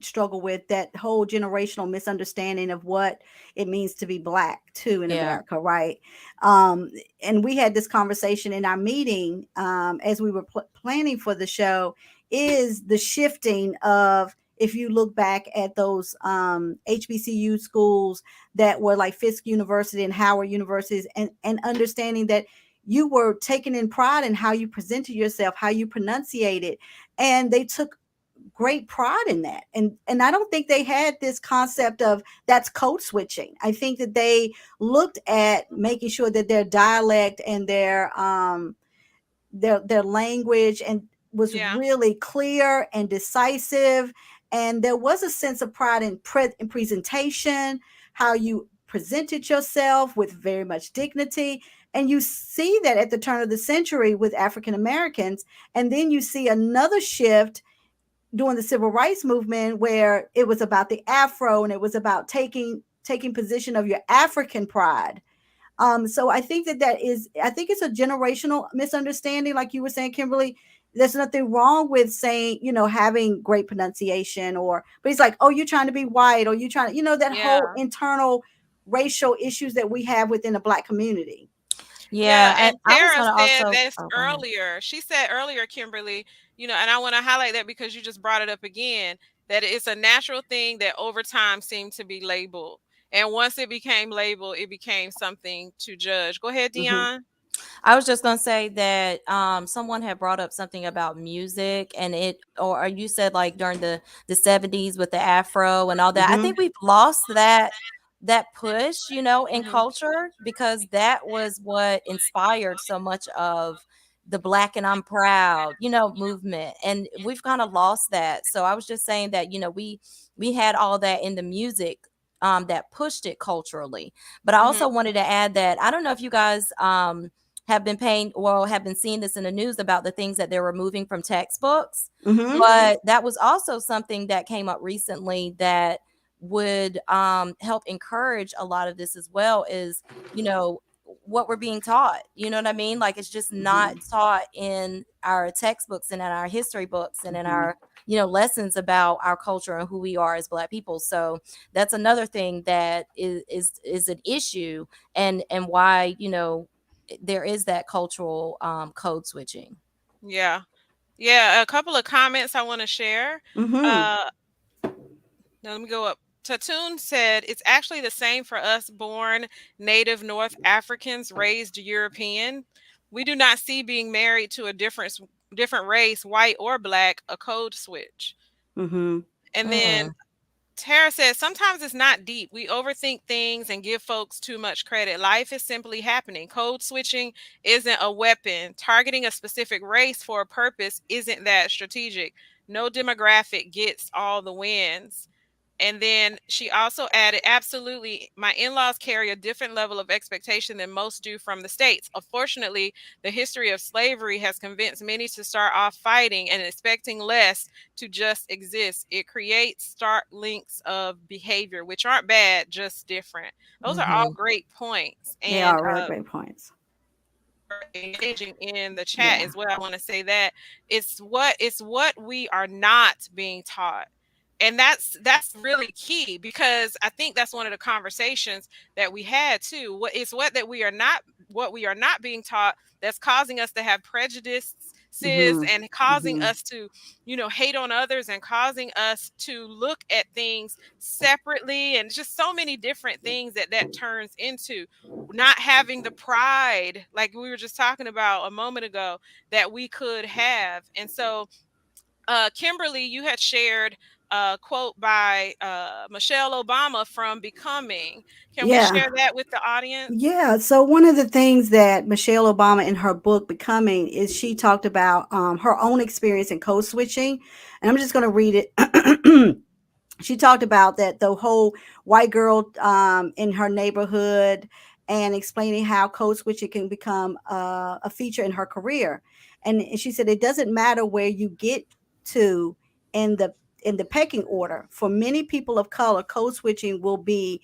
struggle with, that whole generational misunderstanding of what it means to be Black too in Yeah. America, right? um and we had this conversation in our meeting, as we were planning for the show, is the shifting of, if you look back at those HBCU schools that were like Fisk University and Howard universities, and understanding that you were taking in pride in how you presented yourself, how you pronunciated, and they took great pride in that. And I don't think they had this concept of that's code switching. I think that they looked at making sure that their dialect and their language and was Yeah, really clear and decisive, and there was a sense of pride in presentation, how you presented yourself with very much dignity. And you see that at the turn of the century with African Americans, and then you see another shift during the civil rights movement where it was about the afro, and it was about taking position of your African pride. So I think I think it's a generational misunderstanding, like you were saying, Kimberly. There's nothing wrong with saying, having great pronunciation, but it's like, oh, you're trying to be white, or you trying to, that whole yeah. internal racial issues that we have within the Black community. Yeah, Yeah. And and I was Tara gonna said also, this oh, go ahead. earlier. She said earlier, Kimberly, and I want to highlight that because you just brought it up again, that it's a natural thing that over time seemed to be labeled. And once it became labeled, it became something to judge. Go ahead, Hmm. Dion. I was just gonna say that someone had brought up something about music, and or you said like during the 70s with the afro and all that. I Hmm. think we've lost that push, in Hmm. culture, because that was what inspired so much of the Black and I'm proud, movement, and we've kind of lost that. So I was just saying that, we had all that in the music, that pushed it culturally. But I Hmm. also wanted to add that I don't know if you guys have been seeing this in the news about the things that they're removing from textbooks. Hmm. But that was also something that came up recently that would help encourage a lot of this as well, is, you know what we're being taught. You know what I mean? Like it's just not Mhm. taught in our textbooks and in our history books and in Mhm. our, you know, lessons about our culture and who we are as Black people. So that's another thing that is an issue, and why, you know, there is that cultural code switching. Yeah. Yeah, a couple of comments I want to share. Mhm. Uh, Now let me go up. Tatoon said it's actually the same for us born native North Africans raised European. We do not see being married to a different race, white or black, a code switch. Mhm. And then Mm, Tara says sometimes it's not deep. We overthink things and give folks too much credit. Life is simply happening. Code switching isn't a weapon. Targeting a specific race for a purpose isn't that strategic. No demographic gets all the wins. And then she also added, absolutely, my in laws carry a different level of expectation than most do from the States. Unfortunately, the history of slavery has convinced many to start off fighting and expecting less to just exist. It creates stark links of behavior, which aren't bad, just different. Those are all mm-hmm. great points. They And are really great points. engaging in the chat Yeah. as well. I want to say that it's what we are not being taught. And that's really key, because I think that's one of the conversations that we had too. What is what we are not being taught that's causing us to have prejudices Mhm. and causing Mhm. us to, hate on others, and causing us to look at things separately, and just so many different things that turns into not having the pride, like we were just talking about a moment ago, that we could have. And so, Kimberly, you had shared a quote by Michelle Obama from Becoming. Can we Yeah. share that with the audience? Yeah. So one of the things that Michelle Obama in her book Becoming is she talked about her own experience in code switching, and I'm just going to read it. She talked about that the whole white girl in her neighborhood, and explaining how code switching can become a feature in her career. And she said it doesn't matter where you get to in the pecking order. For many people of color, code switching will be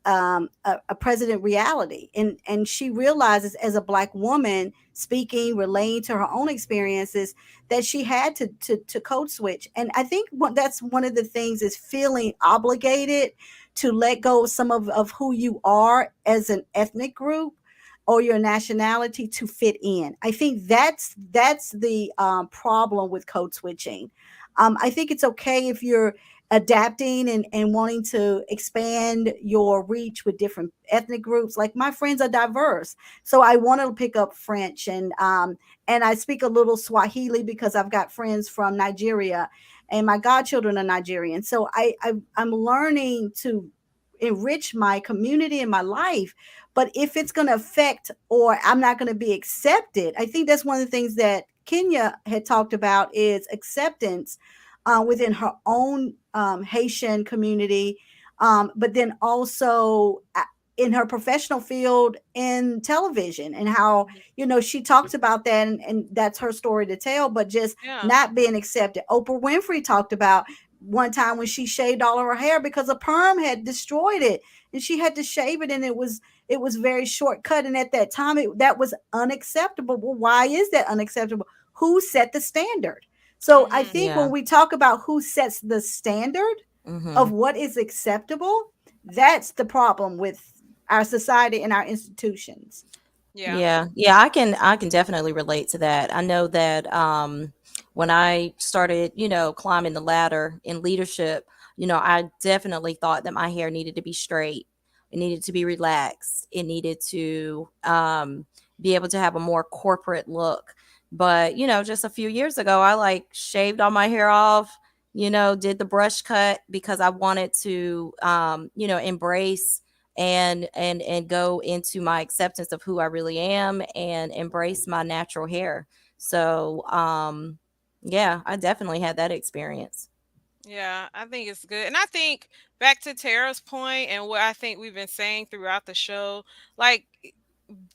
a president reality. And she realizes, as a black woman speaking, relaying to her own experiences, that she had to code switch. And I think that's one of the things, is feeling obligated to let go of some of who you are as an ethnic group or your nationality to fit in. I think that's the problem with code switching. I think it's okay if you're adapting and wanting to expand your reach with different ethnic groups. Like, my friends are diverse, so I want to pick up French, and I speak a little Swahili because I've got friends from Nigeria, and my godchildren are Nigerian. So I'm learning to enrich my community and my life. But if it's going to affect, or I'm not going to be accepted, I think that's one of the things that Kenya had talked about, is acceptance within her own Haitian community, but then also in her professional field in television, and how, Mhm. she talks about that, and that's her story to tell, but just Yeah. not being accepted. Oprah Winfrey talked about one time when she shaved all of her hair because a perm had destroyed it, and she had to shave it, and it was very shortcut, and at that time that was unacceptable. Well, why is that unacceptable? Who set the standard? So I Mhm. think Yeah. when we talk about who sets the standard Mm-hmm. of what is acceptable, that's the problem with our society and our institutions. Yeah. Yeah, yeah, I can definitely relate to that. I know that when I started, you know, climbing the ladder in leadership, you know, I definitely thought that my hair needed to be straight. It needed to be relaxed. It needed to be able to have a more corporate look. But, you know, just a few years ago, I like shaved all my hair off, you know, did the brush cut because I wanted to you know, embrace and go into my acceptance of who I really am and embrace my natural hair. So, yeah, I definitely had that experience. Yeah, I think it's good. And I think, back to Tara's point and what I think we've been saying throughout the show, like,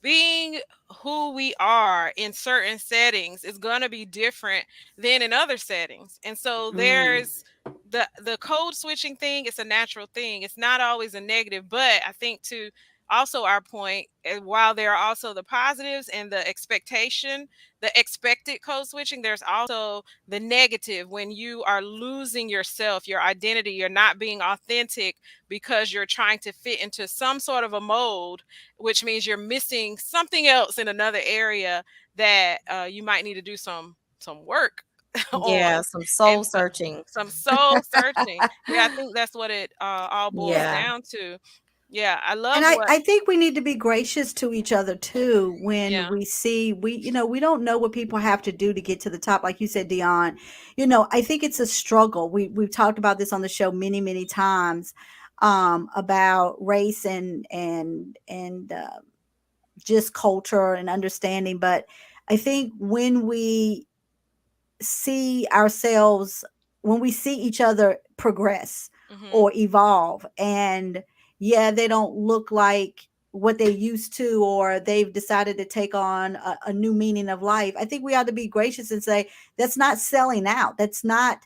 being who we are in certain settings is going to be different than in other settings. And so Mm. there's the code switching thing. It's a natural thing. It's not always a negative, but I think, to also our point, while there are also the positives and the expectation, the expected code switching, there's also the negative when you are losing yourself, your identity, you're not being authentic because you're trying to fit into some sort of a mold, which means you're missing something else in another area that you might need to do some work Yeah, on. some And soul so searching. some soul searching. Yeah, I think that's what it all boils Yeah. down to. Yeah, I And love I, what. I think we need to be gracious to each other too when Yeah. we see we don't know what people have to do to get to the top. Like you said, Dion, I think it's a struggle. We've talked about this on the show many, many times, about race and just culture and understanding. But I think see ourselves when we see each other progress Mhm. or evolve, and yeah, they don't look like what they used to, or they've decided to take on a new meaning of life. I think we ought to be gracious and say that's not selling out. That's not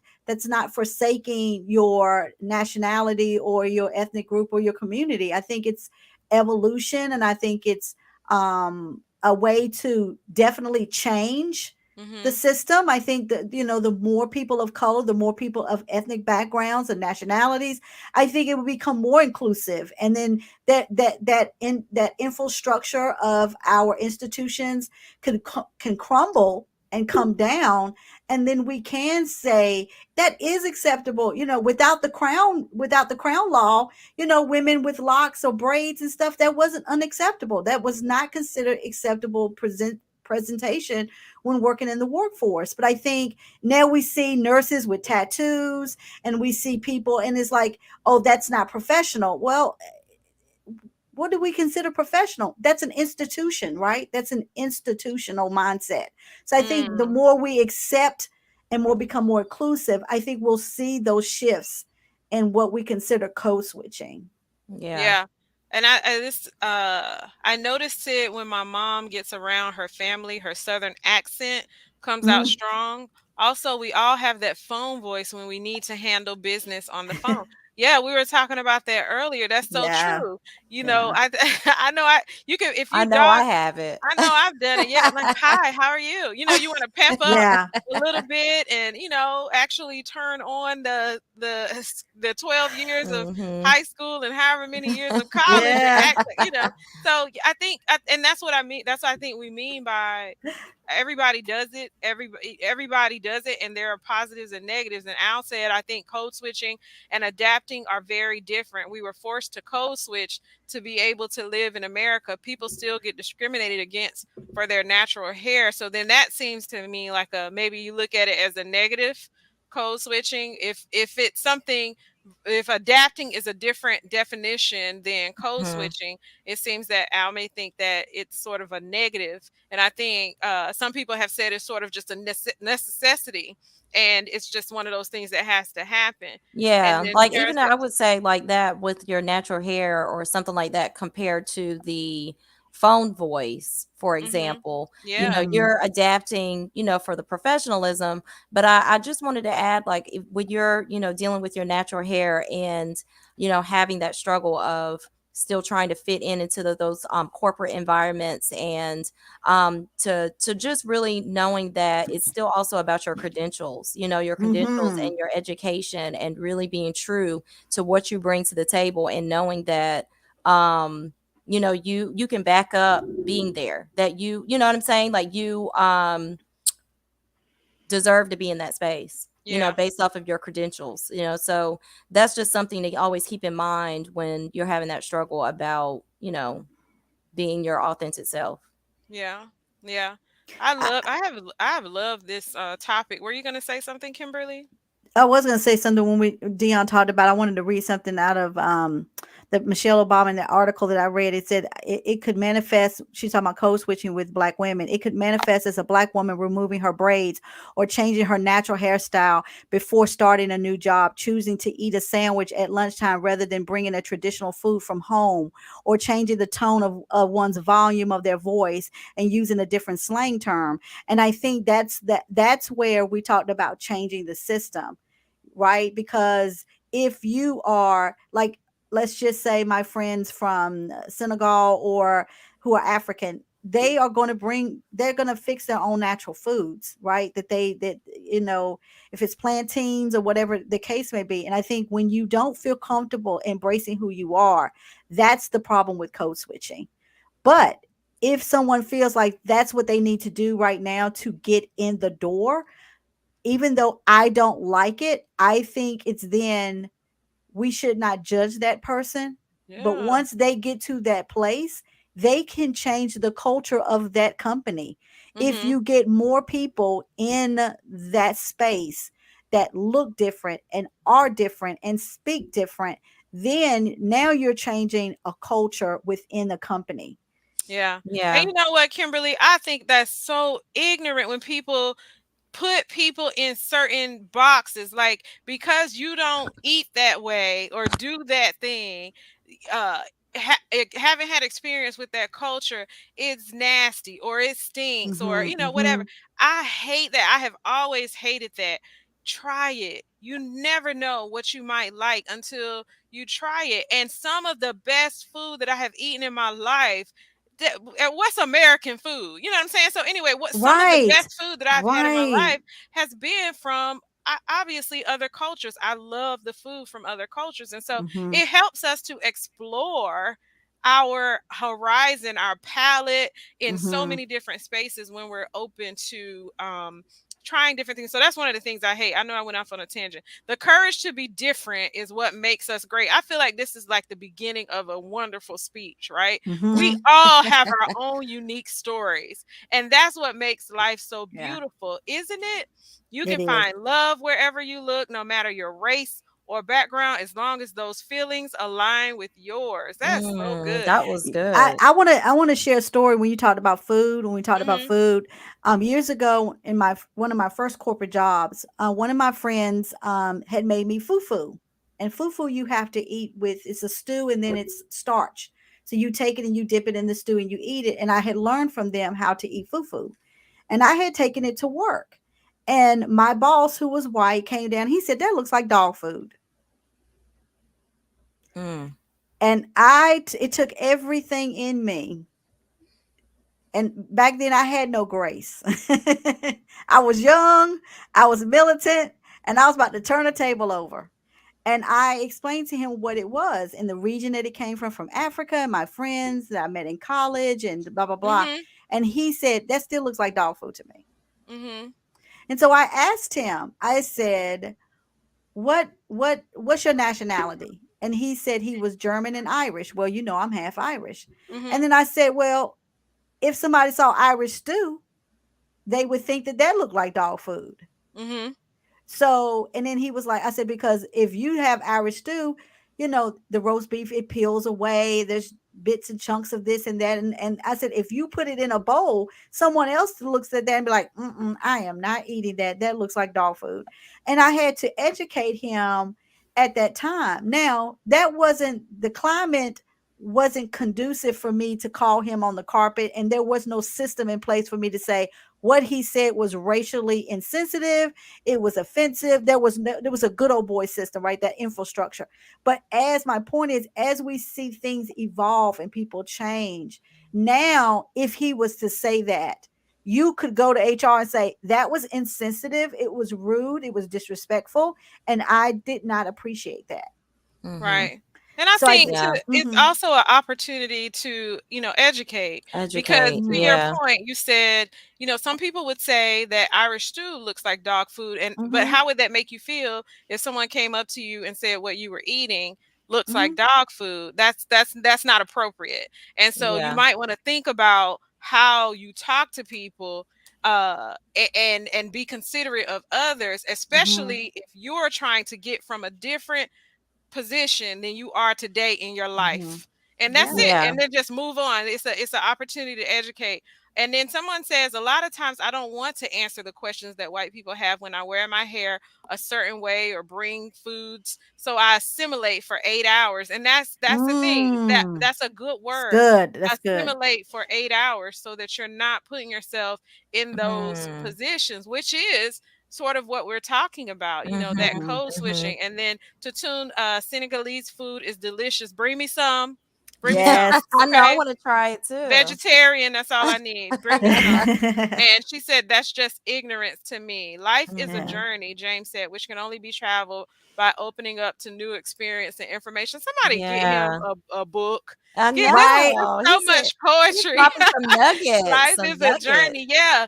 forsaking your nationality or your ethnic group or your community. I think it's evolution, and I think it's a way to definitely change the Mhm. system. I think that, the more people of color, the more people of ethnic backgrounds and nationalities, I think it will become more inclusive. And then that infrastructure of our institutions can crumble and come down, and then we can say that is acceptable. Without the crown law, women with locks or braids and stuff, that wasn't unacceptable. That was not considered acceptable presentation when working in the workforce. But I think now we see nurses with tattoos, and we see people, and it's like, oh, that's not professional. Well, what do we consider professional? That's an institution, right? That's an institutional mindset. So I think the Mm. more we accept and more become more inclusive, I think we'll see those shifts in what we consider code switching. Yeah. Yeah. And I noticed it when my mom gets around her family, her southern accent comes out Mm. strong. Also, we all have that phone voice when we need to handle business on the phone. Yeah, we were talking about that earlier. That's so Yeah. true. Yeah. I I know you can if I you know I dog. have it. I know I've done it. Yeah, like, "Hi, how are you?" You wanna pep up Yeah. a little bit and, actually turn on the 12 years of Mhm. high school and however many years of college and Yeah. act like. So, I think and that's what I mean, that's what I think we mean by everybody does it. Everybody does it, and there are positives and negatives. And Al said, I think code switching and adapting are very different. We were forced to code switch to be able to live in America. People still get discriminated against for their natural hair. So then that seems to me like a maybe you look at it as a negative code switching. If it's something, if adapting is a different definition than code Mhm. switching, it seems that Al may think that it's sort of a negative. And I think some people have said it's sort of just a necessity, and it's just one of those things that has to happen. And Yeah, then like, there's even I would say like that with your natural hair or something like that compared to the phone voice, for hmm example, yeah. you're adapting, for the professionalism. But I just wanted to add, like, when you're, dealing with your natural hair and, having that struggle of still trying to fit into those corporate environments, and to just really knowing that it's still also about your credentials, your credentials Mm-hmm. and your education, and really being true to what you bring to the table, and knowing that you can back up being there, that you know what I'm saying, like, you deserve to be in that space, Yeah. based off of your credentials, so that's just something to always keep in mind when you're having that struggle about, being your authentic self. Yeah. Yeah. I have loved this topic. Were you going to say something, Kimberly? I was going to say something when Dion talked about. I wanted to read something out of the Michelle Obama in the article that I read. It said it could manifest. She's talking about code switching with black women. It could manifest as a black woman removing her braids or changing her natural hairstyle before starting a new job, choosing to eat a sandwich at lunchtime rather than bringing a traditional food from home, or changing the tone of one's volume of their voice and using a different slang term. And I think that's where we talked about changing the system, right? Because if you are like, let's just say my friends from Senegal or who are African, they are going to they're going to fix their own natural foods, right? That you know, if it's plantains or whatever the case may be. And I think when you don't feel comfortable embracing who you are, that's the problem with code switching. But if someone feels like that's what they need to do right now to get in the door, even though I don't like it, I think it's then we should not judge that person. But Yeah. once they get to that place, they can change the culture of that company. If Mhm. you get more people in that space that look different and are different and speak different, then now you're changing a culture within the company. Yeah. And Yeah. you know what, Kimberly? I think that's so ignorant when people put people in certain boxes, like because you don't eat that way or do that thing, uh haven't had experience with that culture, it's nasty or it stinks or Mhm, whatever. mhm, I hate that. I have always hated that. Try it. You never know what you might like until you try it. And some of the best food that I have eaten in my life, what's American food? You know what I'm saying? So anyway, what some of the right, best food that I've had in my right. life has been from obviously other cultures. I love the food from other cultures, and so Mhm, it helps us to explore our horizon, our palette in so mhm, many different spaces when we're open to trying different things. So that's one of the things I hate. I know I went off on a tangent. The courage to be different is what makes us great. I feel like this is like the beginning of a wonderful speech, right? We mhm. all have our own unique stories, and that's what makes life so Yeah, beautiful, isn't it? You it can is. find love wherever you look, no matter your race or background, as long as those feelings align with yours. That's so good. That was I good. I want to I want to share a story when you talked about food. When we talked about Mhm. food, years ago in my one of my first corporate jobs, one of my friends had made me fufu, and fufu you have to eat with it's a stew and then it's starch. So you take it and you dip it in the stew and you eat it. And I had learned from them how to eat fufu, and I had taken it to work. And my boss, who was white, came down. He said that looks like dog food. Mm. And it took everything in me. And back then I had no grace. I was young, I was militant, and I was about to turn the table over. And I explained to him what it was and the region that it came from Africa, and my friends that I met in college, and blah, blah, blah. Mhm. And he said, that still looks like dog food to me. Mhm. And so I asked him, I said, what's your nationality? And he said he was German and Irish. Well, you know, I'm half Irish. And Mhm. then I said, well, if somebody saw Irish stew, they would think that that looked like dog food. Mhm. So, and then he was like, I said, because if you have Irish stew, you know, the roast beef, it peels away. There's bits and chunks of this and that. And I said, if you put it in a bowl, someone else looks at that and be like, I am not eating that. That looks like dog food. And I had to educate him at that time. Now, that wasn't the climate wasn't conducive for me to call him on the carpet, and there was no system in place for me to say what he said was racially insensitive, it was offensive. There was a good old boy system, right? That infrastructure. But as my point is, as we see things evolve and people change, now if he was to say that, you could go to HR and say that was insensitive, it was rude, it was disrespectful, and I did not appreciate that. Mhm. Right. And I So I think did. Yeah. it's Mm-hmm, also an opportunity to, educate, because Educate. to mm-hmm, your Yeah. point, you said, some people would say that Irish stew looks like dog food, and but mm-hmm, how would that make you feel if someone came up to you and said what you were eating looks mm-hmm, like dog food? That's not appropriate. And so you Yeah. might want to think about how you talk to people, and be considerate of others, mm-hmm. especially if you're trying to get from a different position than you are today in your Mm-hmm. life. And that's Yeah. it. Yeah. And then just move on. It's an opportunity to educate. And then someone says, a lot of times I don't want to answer the questions that white people have when I wear my hair a certain way or bring foods. So I assimilate for 8 hours. And that's the thing. Mm. That's a good It's word. good. That's good. Assimilate for 8 hours so that you're not putting yourself in those Mm. positions, which is sort of what we're talking about, that Mhm. Mhm. code Mhm. switching. And then Tattoon, Senegalese food is delicious. Bring me some. Bring me some. Yes. I know. I Okay. want to try it too. Vegetarian, that's all I need. Bring me some. And she said, that's just ignorance to me. Life is a Mhm. Yeah. journey, James said, which can only be traveled by opening up to new experience and information. Somebody get him Yeah. a book. I Get this Right? is know. so He said much he's poetry. dropping some nuggets. Life Some is a nuggets. journey. Yeah,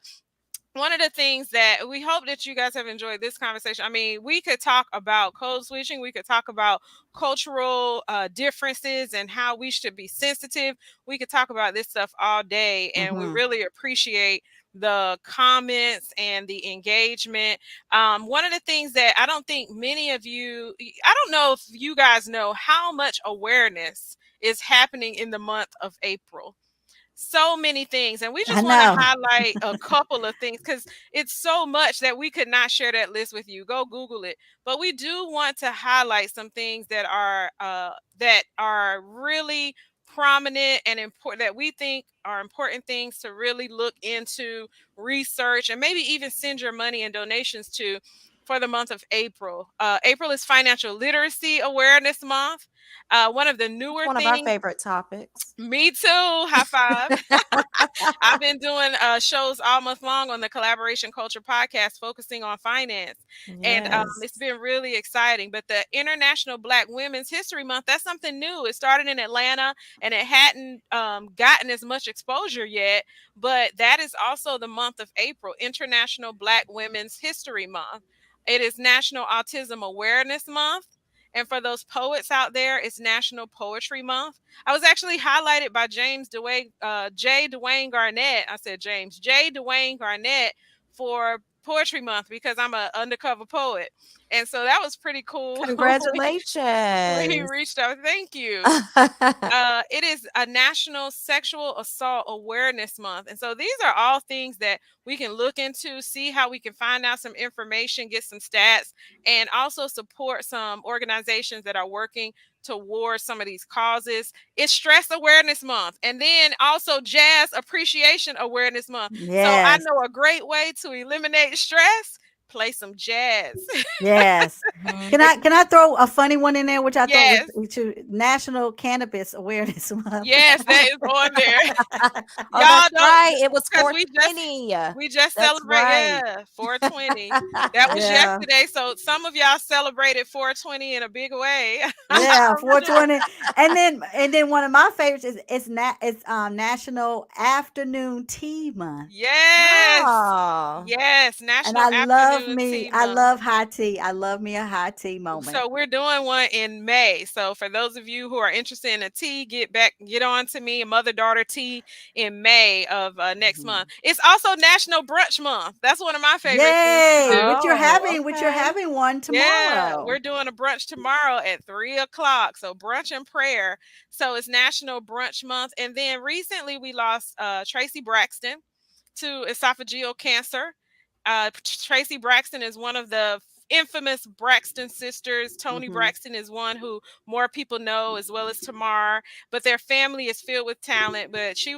one of the things that we hope that you guys have enjoyed this conversation. I mean, we could talk about code switching, we could talk about cultural differences and how we should be sensitive. We could talk about this stuff all day, and we Mhm. really appreciate the comments and the engagement. One of the things that I don't think many of you, I don't know if you guys know how much awareness is happening in the month of April. So many things, and we I just want to know. highlight a couple of things because it's so much that we could not share that list with you. Go Google it. But we do want to highlight some things that are really prominent and important, that we think are important things to really look into, research, and maybe even send your money and donations to for the month of April. April is Financial Literacy Awareness Month. One of the It's newer one of our things. favorite topics. Me too. High five. I've been doing shows all month long on the Collaboration Culture podcast focusing on finance. And Yes. it's been really exciting. But the International Black Women's History Month, that's something new. It started in Atlanta and it hadn't gotten as much exposure yet. But that is also the month of April, International Black Women's History Month. It is National Autism Awareness Month. And for those poets out there, it's National Poetry Month. I was actually highlighted by J. Dwayne Garnett. I said James J. Dwayne Garnett for Poetry Month because I'm an undercover poet, and so that was pretty cool. When he Congratulations. reached out, thank you. It is a National Sexual Assault Awareness Month. And so these are all things that we can look into, see how we can find out some information, get some stats, and also support some organizations that are working towards some of these causes. It's Stress Awareness Month, and then also Jazz Appreciation Awareness Month. So I Yes. know a great way to eliminate stress: play some jazz. Yes. Mhm. Can I throw a funny one in there, which I thought was Yes, National Cannabis Awareness Month? yes, that is on there. Oh, that's Y'all don't, right. It was because we just 420. we just That's celebrate, right. yeah, 420. That was Yeah. yesterday. So some of y'all celebrated 420 in a big way. Yeah, 420. And then one of my favorites is it's National Afternoon Tea Month. Yes. Oh. Yes. And National Afternoon Tea I Month. love high tea. I love me a high tea moment. So we're doing one in May. So for those of you who are interested in a tea, get on to me, a mother daughter tea in May of next Mhm. month. It's also National Brunch Month. That's one of my favorite things to Yay, do. Oh, which you're okay. having one Yeah, tomorrow. we're doing a brunch tomorrow at 3 o'clock. So brunch and prayer. So it's National Brunch Month. And then recently we lost Tracy Braxton to esophageal cancer. Tracy Braxton is one of the infamous Braxton sisters. Tony Hmm. Braxton is one who more people know, as well as Tamar. But their family is filled with talent. But she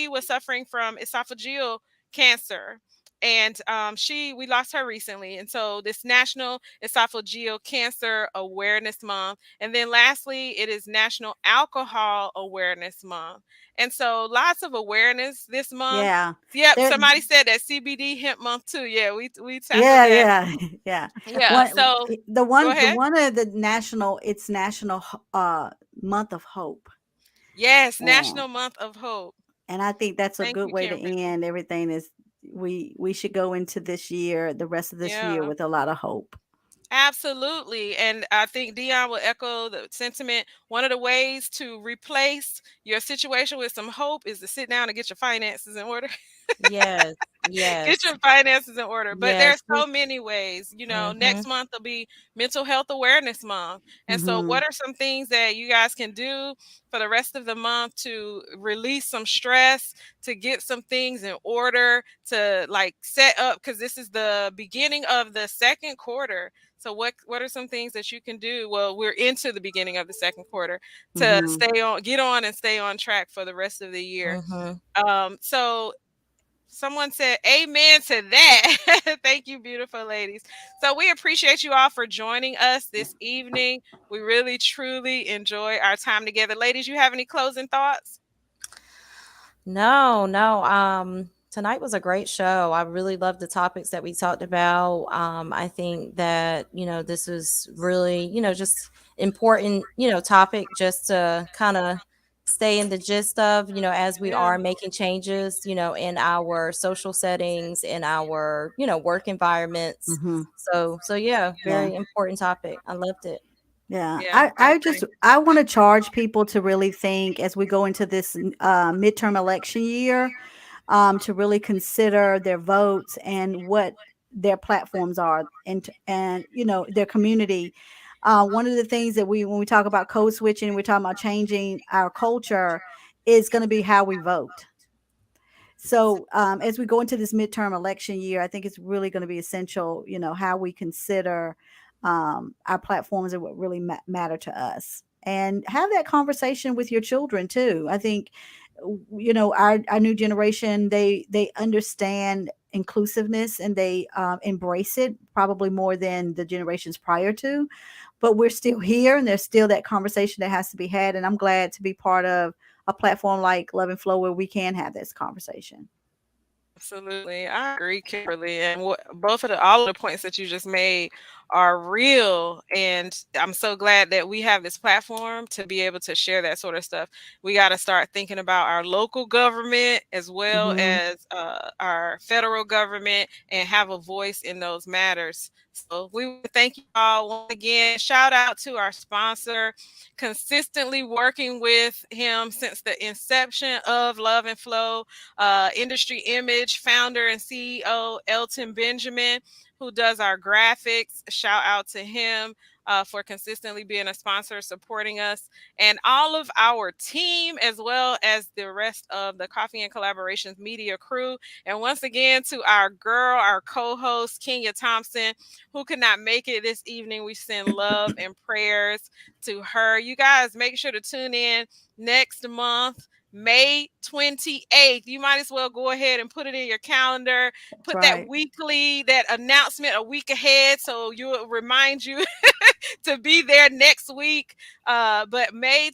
was suffering from esophageal cancer, and she we lost her recently. And so this National Esophageal Cancer Awareness Month, and then lastly, it is National Alcohol Awareness Month. And so lots of awareness this month. Yeah. Yep, There somebody said that CBD hemp month too. Yeah, we tackled yeah, that. yeah, yeah. Yeah, One so go the ahead. one of the national it's National Month of Hope. Yes, And National Month of Hope. I think that's a Thank good you, way to Kimberly. end everything is we should go into this year, the rest of this year Yeah. with a lot of hope. Absolutely. And I think Dion will echo the sentiment. One of the ways to replace your situation with some hope is to sit down and get your finances in order. Yes. Get Yes. your finances in order. But Yes. there's so many ways. Mm-hmm. Next month will be Mental Health Awareness Month. And so, Mhm. what are some things that you guys can do for the rest of the month to release some stress, to get some things in order, to like set up? Because this is the beginning of the second quarter. So, what are some things that you can do? Well, we're into the beginning of the second quarter to Mhm. get on and stay on track for the rest of the year. Mm-hmm. So Someone said amen to that. Thank you, beautiful ladies. So we appreciate you all for joining us this evening. We really, truly enjoy our time together. Ladies, you have any closing thoughts? No, no. Tonight was a great show. I really loved the topics that we talked about. I think that, this is really, just important, topic just to kind of stay in the gist of, as we Yeah, are making changes, in our social settings, in our, work environments. Hmm. So yeah, Yeah. very important topic. I loved it. Yeah, yeah, I I just agree. I want to charge people to really think as we go into this midterm election year, to really consider their votes and what their platforms are, and their community. One of the things that when we talk about code switching, we're talking about changing our culture, is going to be how we vote. So, as we go into this midterm election year, I think it's really going to be essential, how we consider our platforms and what really matter to us, and have that conversation with your children too. I think, our new generation, they understand inclusiveness, and they embrace it probably more than the generations prior to. But we're still here, and there's still that conversation that has to be had. And I'm glad to be part of a platform like Love and Flow where we can have this conversation. Absolutely. I agree, Kimberly. And what both of the all of the points that you just made are real. And I'm so glad that we have this platform to be able to share that sort of stuff. We got to start thinking about our local government as well Hmm. as our federal government and have a voice in those matters. So we want to thank you all once again. Shout out to our sponsor, consistently working with him since the inception of Love and Flow, Industry Image founder and CEO Elton Benjamin, who does our graphics. Shout out to him for consistently being a sponsor, supporting us, and all of our team, as well as the rest of the Coffee and Collaborations media crew. And once again, to our girl, our co host, Kenya Thompson, who could not make it this evening. We send love and prayers to her. You guys make sure to tune in next month. May 28th. You might as well go ahead and put it in your calendar. That's Put that right. weekly, that announcement a week ahead so you'll remind you to be there next week. But May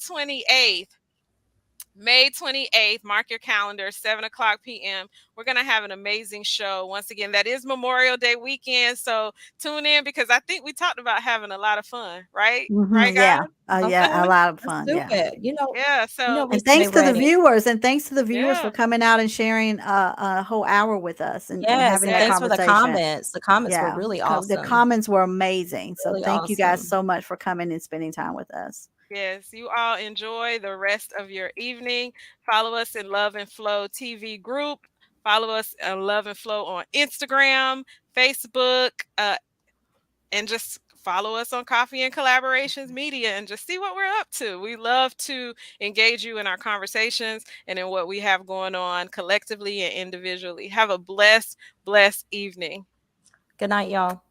28th, mark your calendar, 7 o'clock p.m. We're going to have an amazing show. Once again, that is Memorial Day weekend. So tune in because I think we talked about having a lot of fun, right? Right, guys? Yeah. Yeah, Okay, a lot of let's fun. do Yeah. it. Yeah. So, We And stay ready. thanks to the viewers for yeah. coming out and sharing a whole hour with us, and Yes, having and that thanks for the Yes. conversation. comments. The comments were Yeah. really The awesome. comments were amazing. So Really thank you guys awesome. so much for coming and spending time with us. Yes, you all enjoy the rest of your evening. Follow us in Love and Flow TV group. Follow us on Love and Flow on Instagram, Facebook, and just follow us on Coffee and Collaborations Media and just see what we're up to. We love to engage you in our conversations and in what we have going on collectively and individually. Have a blessed, blessed evening. Good night, y'all.